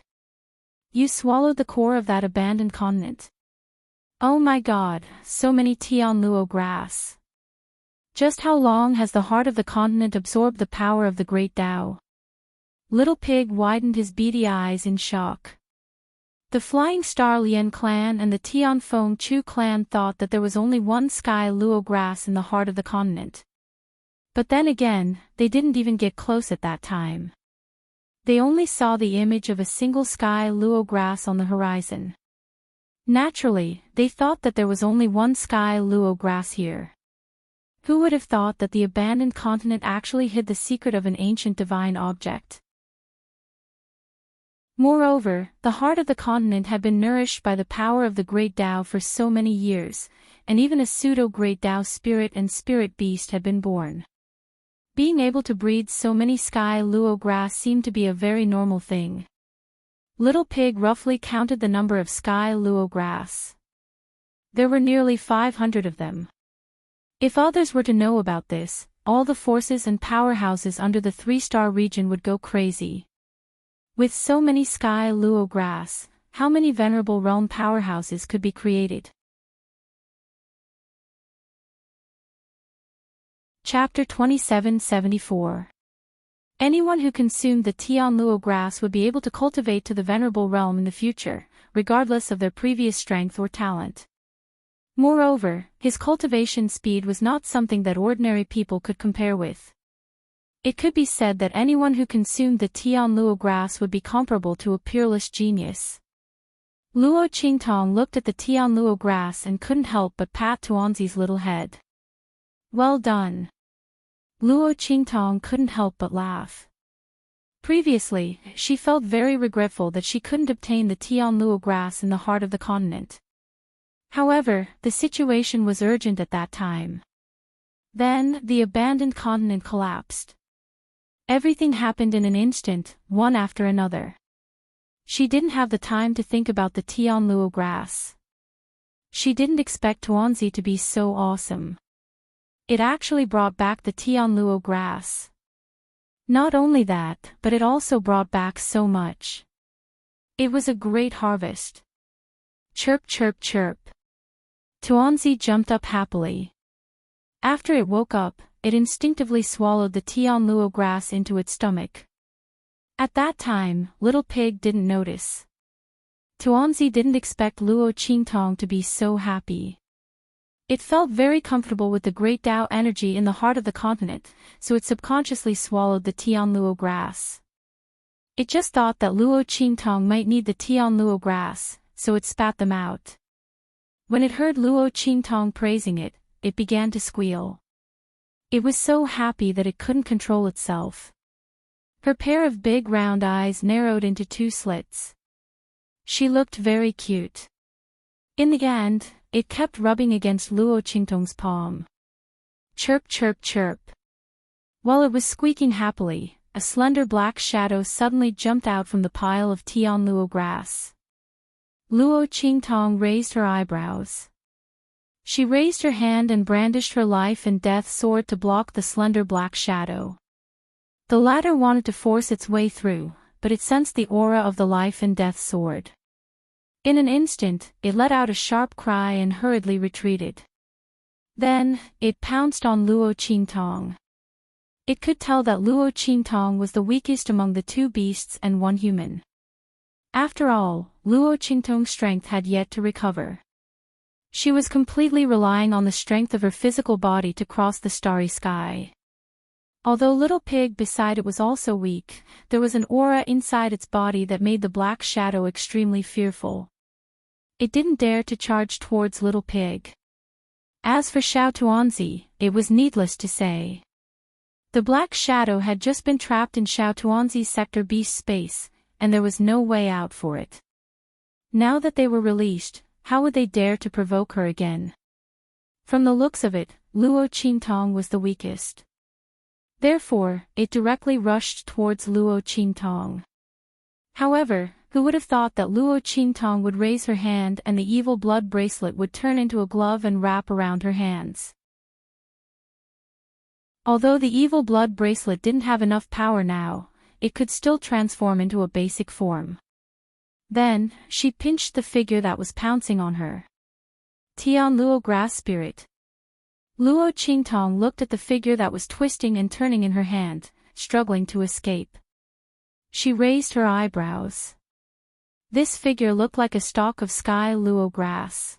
You swallowed the core of that abandoned continent. Oh my god, so many Tianluo grass. Just how long has the heart of the continent absorbed the power of the great Tao? Little Pig widened his beady eyes in shock. The Flying Star Lian clan and the Tianfeng Chu clan thought that there was only one sky luo grass in the heart of the continent. But then again, they didn't even get close at that time. They only saw the image of a single sky luo grass on the horizon. Naturally, they thought that there was only one sky luo grass here. Who would have thought that the abandoned continent actually hid the secret of an ancient divine object? Moreover, the heart of the continent had been nourished by the power of the great Tao for so many years, and even a pseudo-great Tao spirit and spirit beast had been born. Being able to breed so many sky luo grass seemed to be a very normal thing. Little Pig roughly counted the number of sky luo grass. There were nearly 500 of them. If others were to know about this, all the forces and powerhouses under the 3-star region would go crazy. With so many sky luo grass, how many venerable realm powerhouses could be created? Chapter 2774. Anyone who consumed the Tian Luo grass would be able to cultivate to the venerable realm in the future, regardless of their previous strength or talent. Moreover, his cultivation speed was not something that ordinary people could compare with. It could be said that anyone who consumed the Tian Luo grass would be comparable to a peerless genius. Luo Qingtong looked at the Tian Luo grass and couldn't help but pat Tuanzi's little head. Well done. Luo Qingtong couldn't help but laugh. Previously, she felt very regretful that she couldn't obtain the Tian Luo grass in the heart of the continent. However, the situation was urgent at that time. Then, the abandoned continent collapsed. Everything happened in an instant, one after another. She didn't have the time to think about the Tian Luo grass. She didn't expect Tuanzi to be so awesome. It actually brought back the Tian Luo grass. Not only that, but it also brought back so much. It was a great harvest. Chirp chirp chirp. Tuanzi jumped up happily. After it woke up, it instinctively swallowed the Tian Luo grass into its stomach. At that time, Little Pig didn't notice. Tuanzi didn't expect Luo Qingtong to be so happy. It felt very comfortable with the great Tao energy in the heart of the continent, so it subconsciously swallowed the Tian Luo grass. It just thought that Luo Qingtong might need the Tian Luo grass, so it spat them out. When it heard Luo Qingtong praising it, it began to squeal. It was so happy that it couldn't control itself. Her pair of big round eyes narrowed into 2 slits. She looked very cute. In the end, it kept rubbing against Luo Qingtong's palm. Chirp chirp chirp. While it was squeaking happily, a slender black shadow suddenly jumped out from the pile of Tian Luo grass. Luo Qingtong raised her eyebrows. She raised her hand and brandished her life and death sword to block the slender black shadow. The latter wanted to force its way through, but it sensed the aura of the life and death sword. In an instant, it let out a sharp cry and hurriedly retreated. Then, it pounced on Luo Qingtong. It could tell that Luo Qingtong was the weakest among the 2 beasts and 1 human. After all, Luo Qingtong's strength had yet to recover. She was completely relying on the strength of her physical body to cross the starry sky. Although Little Pig beside it was also weak, there was an aura inside its body that made the black shadow extremely fearful. It didn't dare to charge towards Little Pig. As for Xiao Tuanzi, it was needless to say. The black shadow had just been trapped in Xiao Tuanzi's sector beast space, and there was no way out for it. Now that they were released, how would they dare to provoke her again? From the looks of it, Luo Qingtong was the weakest. Therefore, it directly rushed towards Luo Qingtong. However, who would have thought that Luo Qingtong would raise her hand and the evil blood bracelet would turn into a glove and wrap around her hands? Although the evil blood bracelet didn't have enough power now, it could still transform into a basic form. Then, she pinched the figure that was pouncing on her. Tian Luo Grass Spirit. Luo Qingtong looked at the figure that was twisting and turning in her hand, struggling to escape. She raised her eyebrows. This figure looked like a stalk of sky luo grass.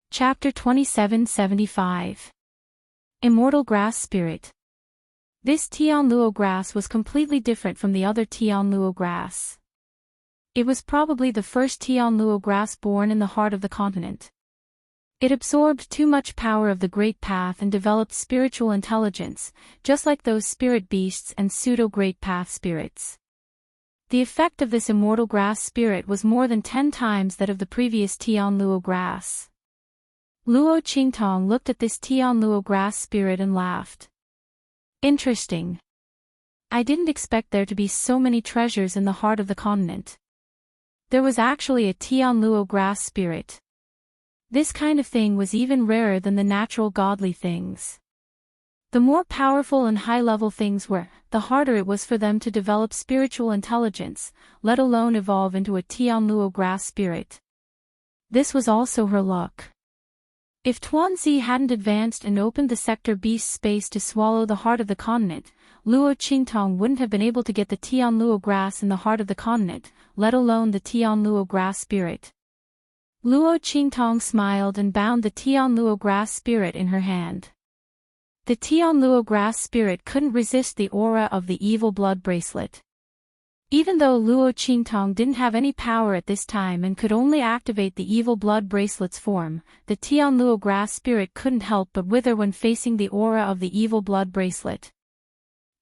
Chapter 2775. Immortal Grass Spirit. This Tian Luo grass was completely different from the other Tian Luo grass. It was probably the first Tian Luo grass born in the heart of the continent. It absorbed too much power of the Great Path and developed spiritual intelligence, just like those spirit beasts and pseudo-Great Path spirits. The effect of this immortal grass spirit was more than 10 times that of the previous Tian Luo grass. Luo Qingtong looked at this Tian Luo grass spirit and laughed. Interesting. I didn't expect there to be so many treasures in the heart of the continent. There was actually a Tian Luo grass spirit. This kind of thing was even rarer than the natural godly things. The more powerful and high-level things were, the harder it was for them to develop spiritual intelligence, let alone evolve into a Tian Luo grass spirit. This was also her luck. If Tuanzi hadn't advanced and opened the sector beast space to swallow the heart of the continent, Luo Qingtong wouldn't have been able to get the Tian Luo grass in the heart of the continent, let alone the Tian Luo grass spirit. Luo Qingtong smiled and bound the Tian Luo grass spirit in her hand. The Tian Luo grass spirit couldn't resist the aura of the evil blood bracelet. Even though Luo Qingtong didn't have any power at this time and could only activate the evil blood bracelet's form, the Tian Luo grass spirit couldn't help but wither when facing the aura of the evil blood bracelet.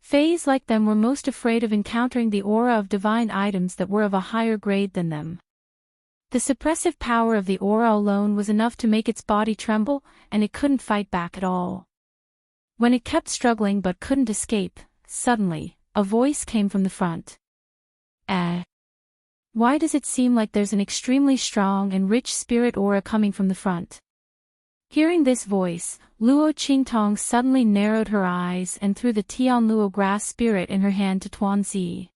Fays like them were most afraid of encountering the aura of divine items that were of a higher grade than them. The suppressive power of the aura alone was enough to make its body tremble, and it couldn't fight back at all. When it kept struggling but couldn't escape, suddenly, a voice came from the front. Why does it seem like there's an extremely strong and rich spirit aura coming from the front? Hearing this voice, Luo Qingtong suddenly narrowed her eyes and threw the Tian Luo grass spirit in her hand to Tuanzi.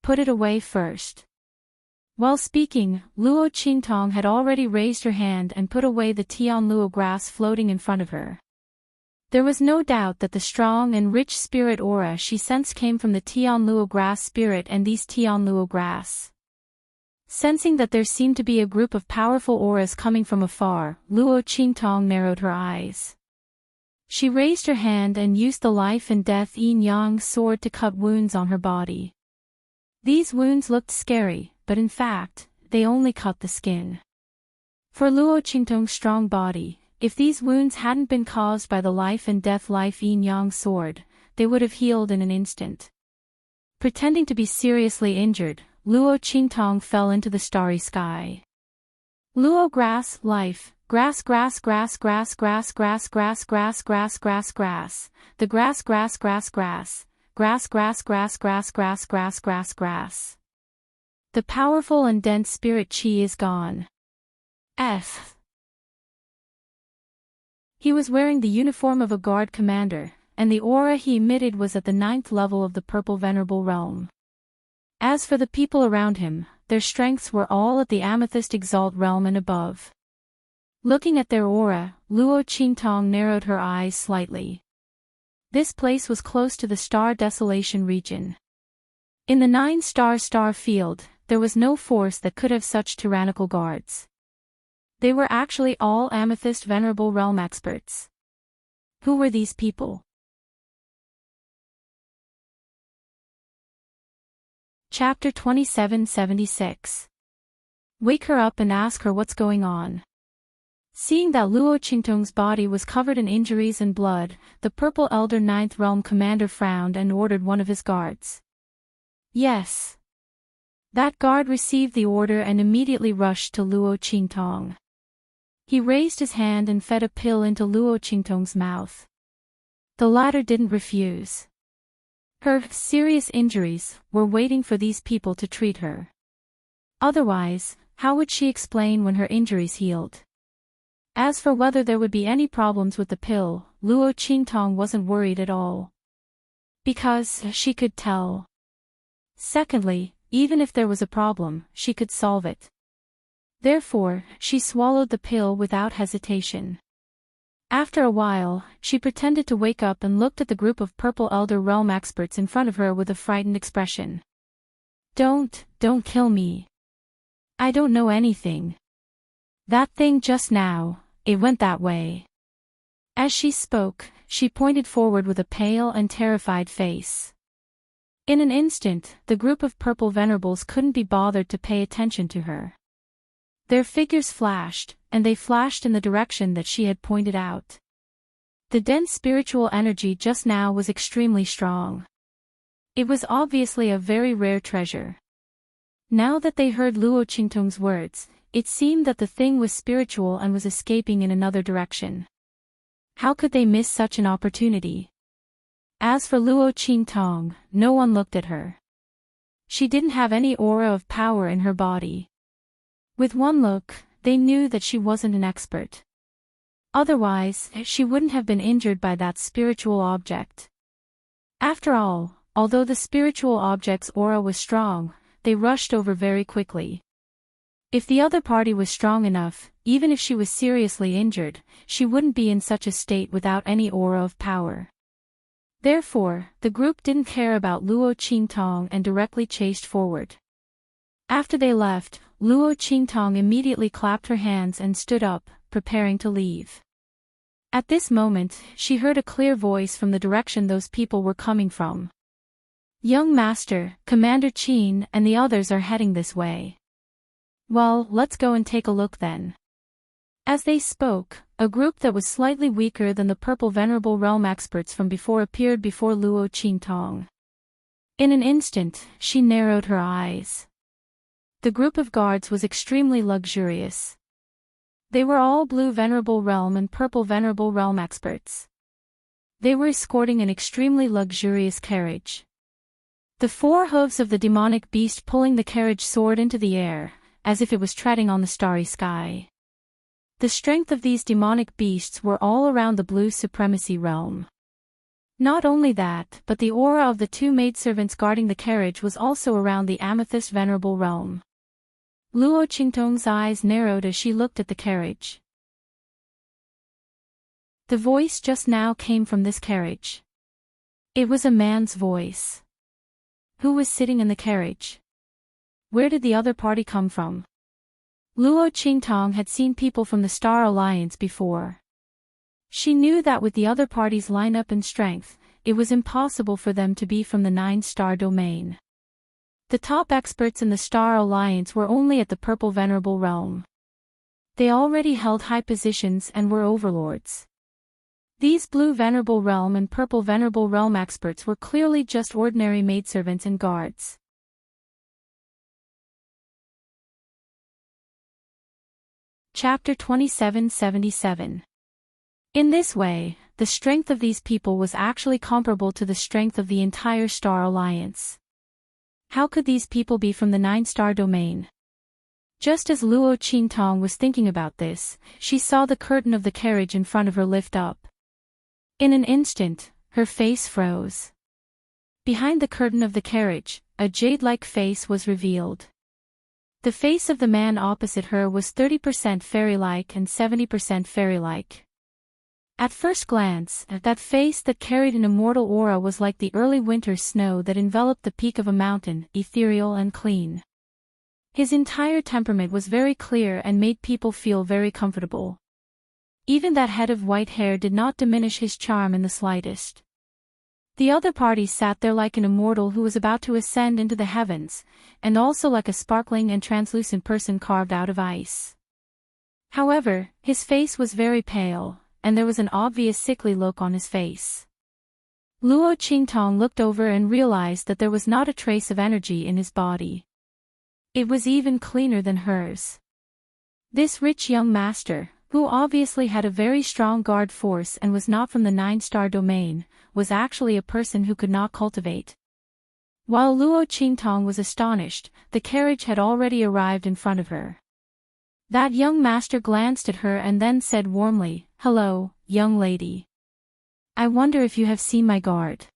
Put it away first. While speaking, Luo Qingtong had already raised her hand and put away the Tian Luo grass floating in front of her. There was no doubt that the strong and rich spirit aura she sensed came from the Tian Luo grass spirit and these Tian Luo grass. Sensing that there seemed to be a group of powerful auras coming from afar, Luo Qingtong narrowed her eyes. She raised her hand and used the life and death yin-yang sword to cut wounds on her body. These wounds looked scary, but in fact, they only cut the skin. For Luo Qingtong's strong body, if these wounds hadn't been caused by the life and death life yin-yang sword, they would have healed in an instant. Pretending to be seriously injured, Luo Qingtong fell into the starry sky. Luo grass, life, grass grass grass grass grass grass grass grass grass grass grass, the grass grass grass grass, grass grass grass grass grass grass grass grass. The powerful and dense spirit qi is gone. He was wearing the uniform of a guard commander, and the aura he emitted was at the 9th level of the Purple Venerable Realm. As for the people around him, their strengths were all at the Amethyst Exalt realm and above. Looking at their aura, Luo Qingtong narrowed her eyes slightly. This place was close to the Star Desolation region. In the 9-star field, there was no force that could have such tyrannical guards. They were actually all Amethyst Venerable Realm experts. Who were these people? Chapter 2776. Wake her up and ask her what's going on. Seeing that Luo Qingtong's body was covered in injuries and blood, the Purple Elder 9th Realm commander frowned and ordered one of his guards. Yes. That guard received the order and immediately rushed to Luo Qingtong. He raised his hand and fed a pill into Luo Qingtong's mouth. The latter didn't refuse. Her serious injuries were waiting for these people to treat her. Otherwise, how would she explain when her injuries healed? As for whether there would be any problems with the pill, Luo Qingtong wasn't worried at all. Because she could tell. Secondly, even if there was a problem, she could solve it. Therefore, she swallowed the pill without hesitation. After a while, she pretended to wake up and looked at the group of Purple Elder Realm experts in front of her with a frightened expression. Don't kill me. I don't know anything. That thing just now, it went that way. As she spoke, she pointed forward with a pale and terrified face. In an instant, the group of Purple Venerables couldn't be bothered to pay attention to her. Their figures flashed, and they flashed in the direction that she had pointed out. The dense spiritual energy just now was extremely strong. It was obviously a very rare treasure. Now that they heard Luo Qingtong's words, it seemed that the thing was spiritual and was escaping in another direction. How could they miss such an opportunity? As for Luo Qingtong, no one looked at her. She didn't have any aura of power in her body. With one look, they knew that she wasn't an expert. Otherwise, she wouldn't have been injured by that spiritual object. After all, although the spiritual object's aura was strong, they rushed over very quickly. If the other party was strong enough, even if she was seriously injured, she wouldn't be in such a state without any aura of power. Therefore, the group didn't care about Luo Qingtong and directly chased forward. After they left, Luo Qingtong immediately clapped her hands and stood up, preparing to leave. At this moment, she heard a clear voice from the direction those people were coming from. "Young Master, Commander Qin and the others are heading this way." "Well, let's go and take a look then." As they spoke, a group that was slightly weaker than the Purple Venerable Realm experts from before appeared before Luo Qingtong. In an instant, she narrowed her eyes. The group of guards was extremely luxurious. They were all Blue Venerable Realm and Purple Venerable Realm experts. They were escorting an extremely luxurious carriage. The four hooves of the demonic beast pulling the carriage soared into the air, as if it was treading on the starry sky. The strength of these demonic beasts were all around the Blue Supremacy Realm. Not only that, but the aura of the two maidservants guarding the carriage was also around the Amethyst Venerable Realm. Luo Qingtong's eyes narrowed as she looked at the carriage. The voice just now came from this carriage. It was a man's voice. Who was sitting in the carriage? Where did the other party come from? Luo Qingtong had seen people from the Star Alliance before. She knew that with the other party's lineup and strength, it was impossible for them to be from the 9-star domain. The top experts in the Star Alliance were only at the Purple Venerable Realm. They already held high positions and were overlords. These Blue Venerable Realm and Purple Venerable Realm experts were clearly just ordinary maidservants and guards. Chapter 2777. In this way, the strength of these people was actually comparable to the strength of the entire Star Alliance. How could these people be from the 9-star domain? Just as Luo Qingtong was thinking about this, she saw the curtain of the carriage in front of her lift up. In an instant, her face froze. Behind the curtain of the carriage, a jade-like face was revealed. The face of the man opposite her was 30% fairy-like and 70% fairy-like. At first glance, that face that carried an immortal aura was like the early winter snow that enveloped the peak of a mountain, ethereal and clean. His entire temperament was very clear and made people feel very comfortable. Even that head of white hair did not diminish his charm in the slightest. The other party sat there like an immortal who was about to ascend into the heavens, and also like a sparkling and translucent person carved out of ice. However, his face was very pale, and there was an obvious sickly look on his face. Luo Qingtong looked over and realized that there was not a trace of energy in his body. It was even cleaner than hers. This rich young master, who obviously had a very strong guard force and was not from the 9-star domain, was actually a person who could not cultivate. While Luo Qingtong was astonished, the carriage had already arrived in front of her. That young master glanced at her and then said warmly, "Hello, young lady. I wonder if you have seen my guard."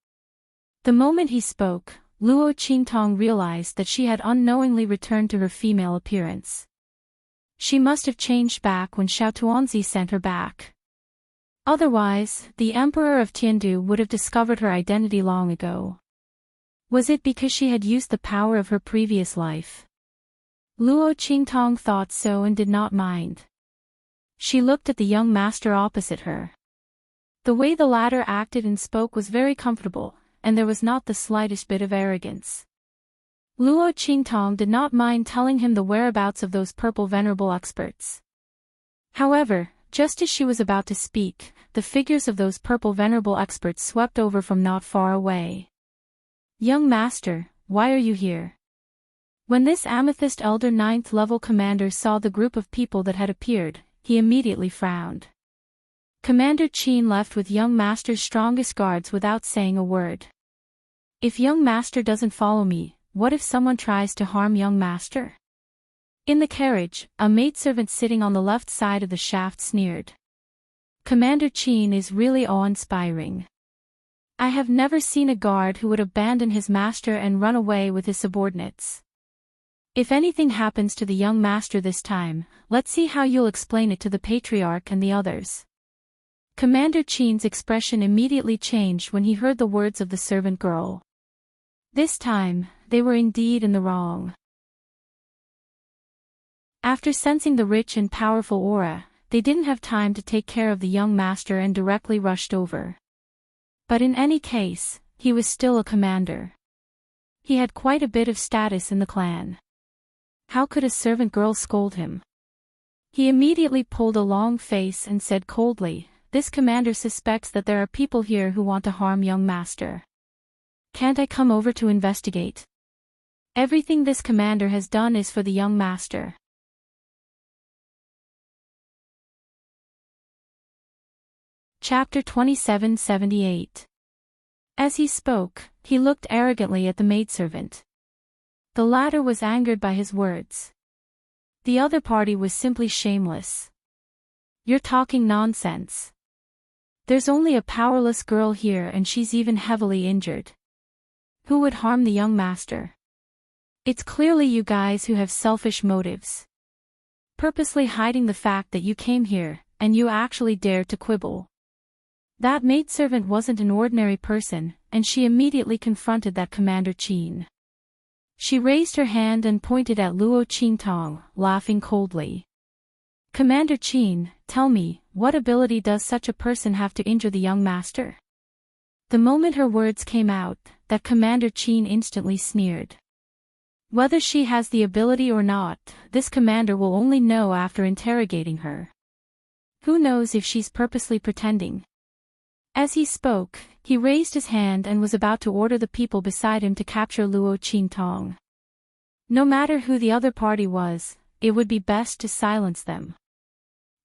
The moment he spoke, Luo Qingtong realized that she had unknowingly returned to her female appearance. She must have changed back when Xiao Tuanzi sent her back. Otherwise, the Emperor of Tiandu would have discovered her identity long ago. Was it because she had used the power of her previous life? Luo Qingtong thought so and did not mind. She looked at the young master opposite her. The way the latter acted and spoke was very comfortable, and there was not the slightest bit of arrogance. Luo Qingtong did not mind telling him the whereabouts of those Purple Venerable experts. However, just as she was about to speak, the figures of those purple venerable experts swept over from not far away. "Young master, why are you here?" When this amethyst elder 9th level commander saw the group of people that had appeared, he immediately frowned. Commander Qin left with young master's strongest guards without saying a word. If young master doesn't follow me, what if someone tries to harm young master? In the carriage, a maidservant sitting on the left side of the shaft sneered. Commander Qin is really awe-inspiring. I have never seen a guard who would abandon his master and run away with his subordinates. If anything happens to the young master this time, let's see how you'll explain it to the patriarch and the others. Commander Qin's expression immediately changed when he heard the words of the servant girl. This time, they were indeed in the wrong. After sensing the rich and powerful aura, they didn't have time to take care of the young master and directly rushed over. But in any case, he was still a commander. He had quite a bit of status in the clan. How could a servant girl scold him? He immediately pulled a long face and said coldly, "This commander suspects that there are people here who want to harm young master. Can't I come over to investigate? Everything this commander has done is for the young master." Chapter 2778. As he spoke, he looked arrogantly at the maidservant. The latter was angered by his words. The other party was simply shameless. "You're talking nonsense. There's only a powerless girl here and she's even heavily injured. Who would harm the young master? It's clearly you guys who have selfish motives. Purposely hiding the fact that you came here, and you actually dared to quibble." That maidservant wasn't an ordinary person, and she immediately confronted that Commander Qin. She raised her hand and pointed at Luo Qingtong, laughing coldly. "Commander Qin, tell me, what ability does such a person have to injure the young master?" The moment her words came out, that Commander Qin instantly sneered. Whether she has the ability or not, this commander will only know after interrogating her. Who knows if she's purposely pretending? As he spoke, he raised his hand and was about to order the people beside him to capture Luo Qingtong. No matter who the other party was, it would be best to silence them.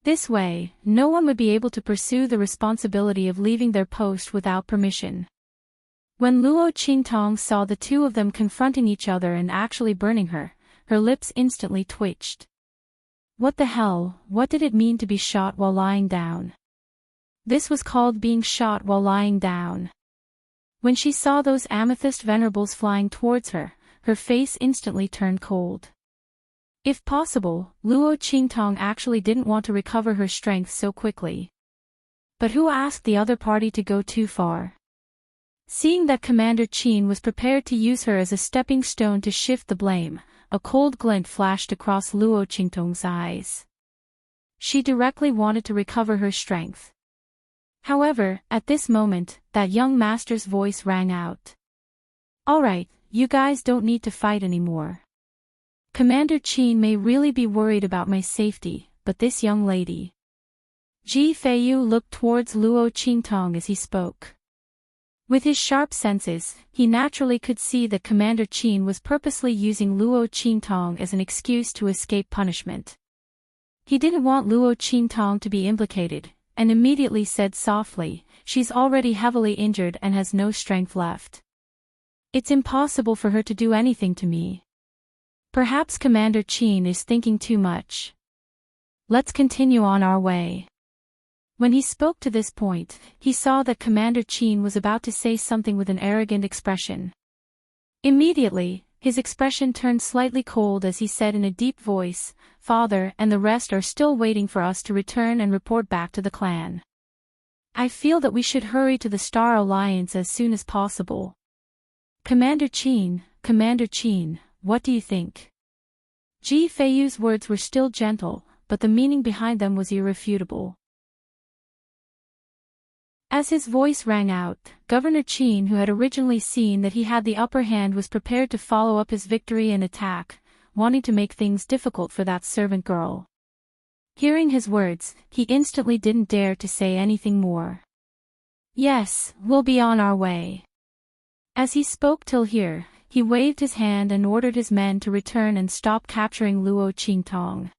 This way, no one would be able to pursue the responsibility of leaving their post without permission. When Luo Qingtong saw the two of them confronting each other and actually burning her, her lips instantly twitched. What the hell, what did it mean to be shot while lying down? This was called being shot while lying down. When she saw those amethyst venerables flying towards her, her face instantly turned cold. If possible, Luo Qingtong actually didn't want to recover her strength so quickly. But who asked the other party to go too far? Seeing that Commander Qin was prepared to use her as a stepping stone to shift the blame, a cold glint flashed across Luo Qingtong's eyes. She directly wanted to recover her strength. However, at this moment, that young master's voice rang out. "Alright, you guys don't need to fight anymore. Commander Qin may really be worried about my safety, but this young lady..." Ji Feiyu looked towards Luo Qingtong as he spoke. With his sharp senses, he naturally could see that Commander Qin was purposely using Luo Qingtong as an excuse to escape punishment. He didn't want Luo Qingtong to be implicated, and immediately said softly, "She's already heavily injured and has no strength left. It's impossible for her to do anything to me. Perhaps Commander Qin is thinking too much. Let's continue on our way." When he spoke to this point, he saw that Commander Qin was about to say something with an arrogant expression. Immediately, his expression turned slightly cold as he said in a deep voice, "Father and the rest are still waiting for us to return and report back to the clan. I feel that we should hurry to the Star Alliance as soon as possible. Commander Qin, what do you think?" Ji Feiyu's words were still gentle, but the meaning behind them was irrefutable. As his voice rang out, Governor Qin, who had originally seen that he had the upper hand, was prepared to follow up his victory and attack, wanting to make things difficult for that servant girl. Hearing his words, he instantly didn't dare to say anything more. Yes, we'll be on our way. As he spoke till here, he waved his hand and ordered his men to return and stop capturing Luo Qingtong.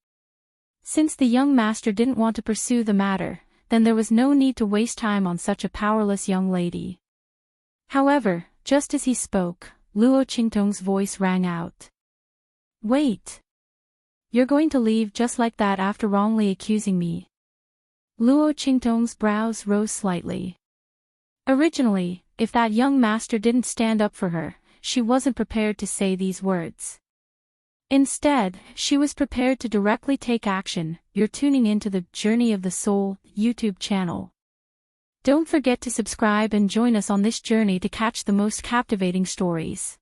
Since the young master didn't want to pursue the matter, then there was no need to waste time on such a powerless young lady. However, just as he spoke, Luo Qingtong's voice rang out. Wait! You're going to leave just like that after wrongly accusing me? Luo Qingtong's brows rose slightly. Originally, if that young master didn't stand up for her, she wasn't prepared to say these words. Instead, she was prepared to directly take action. You're tuning into the Journey of the Soul YouTube channel. Don't forget to subscribe and join us on this journey to catch the most captivating stories.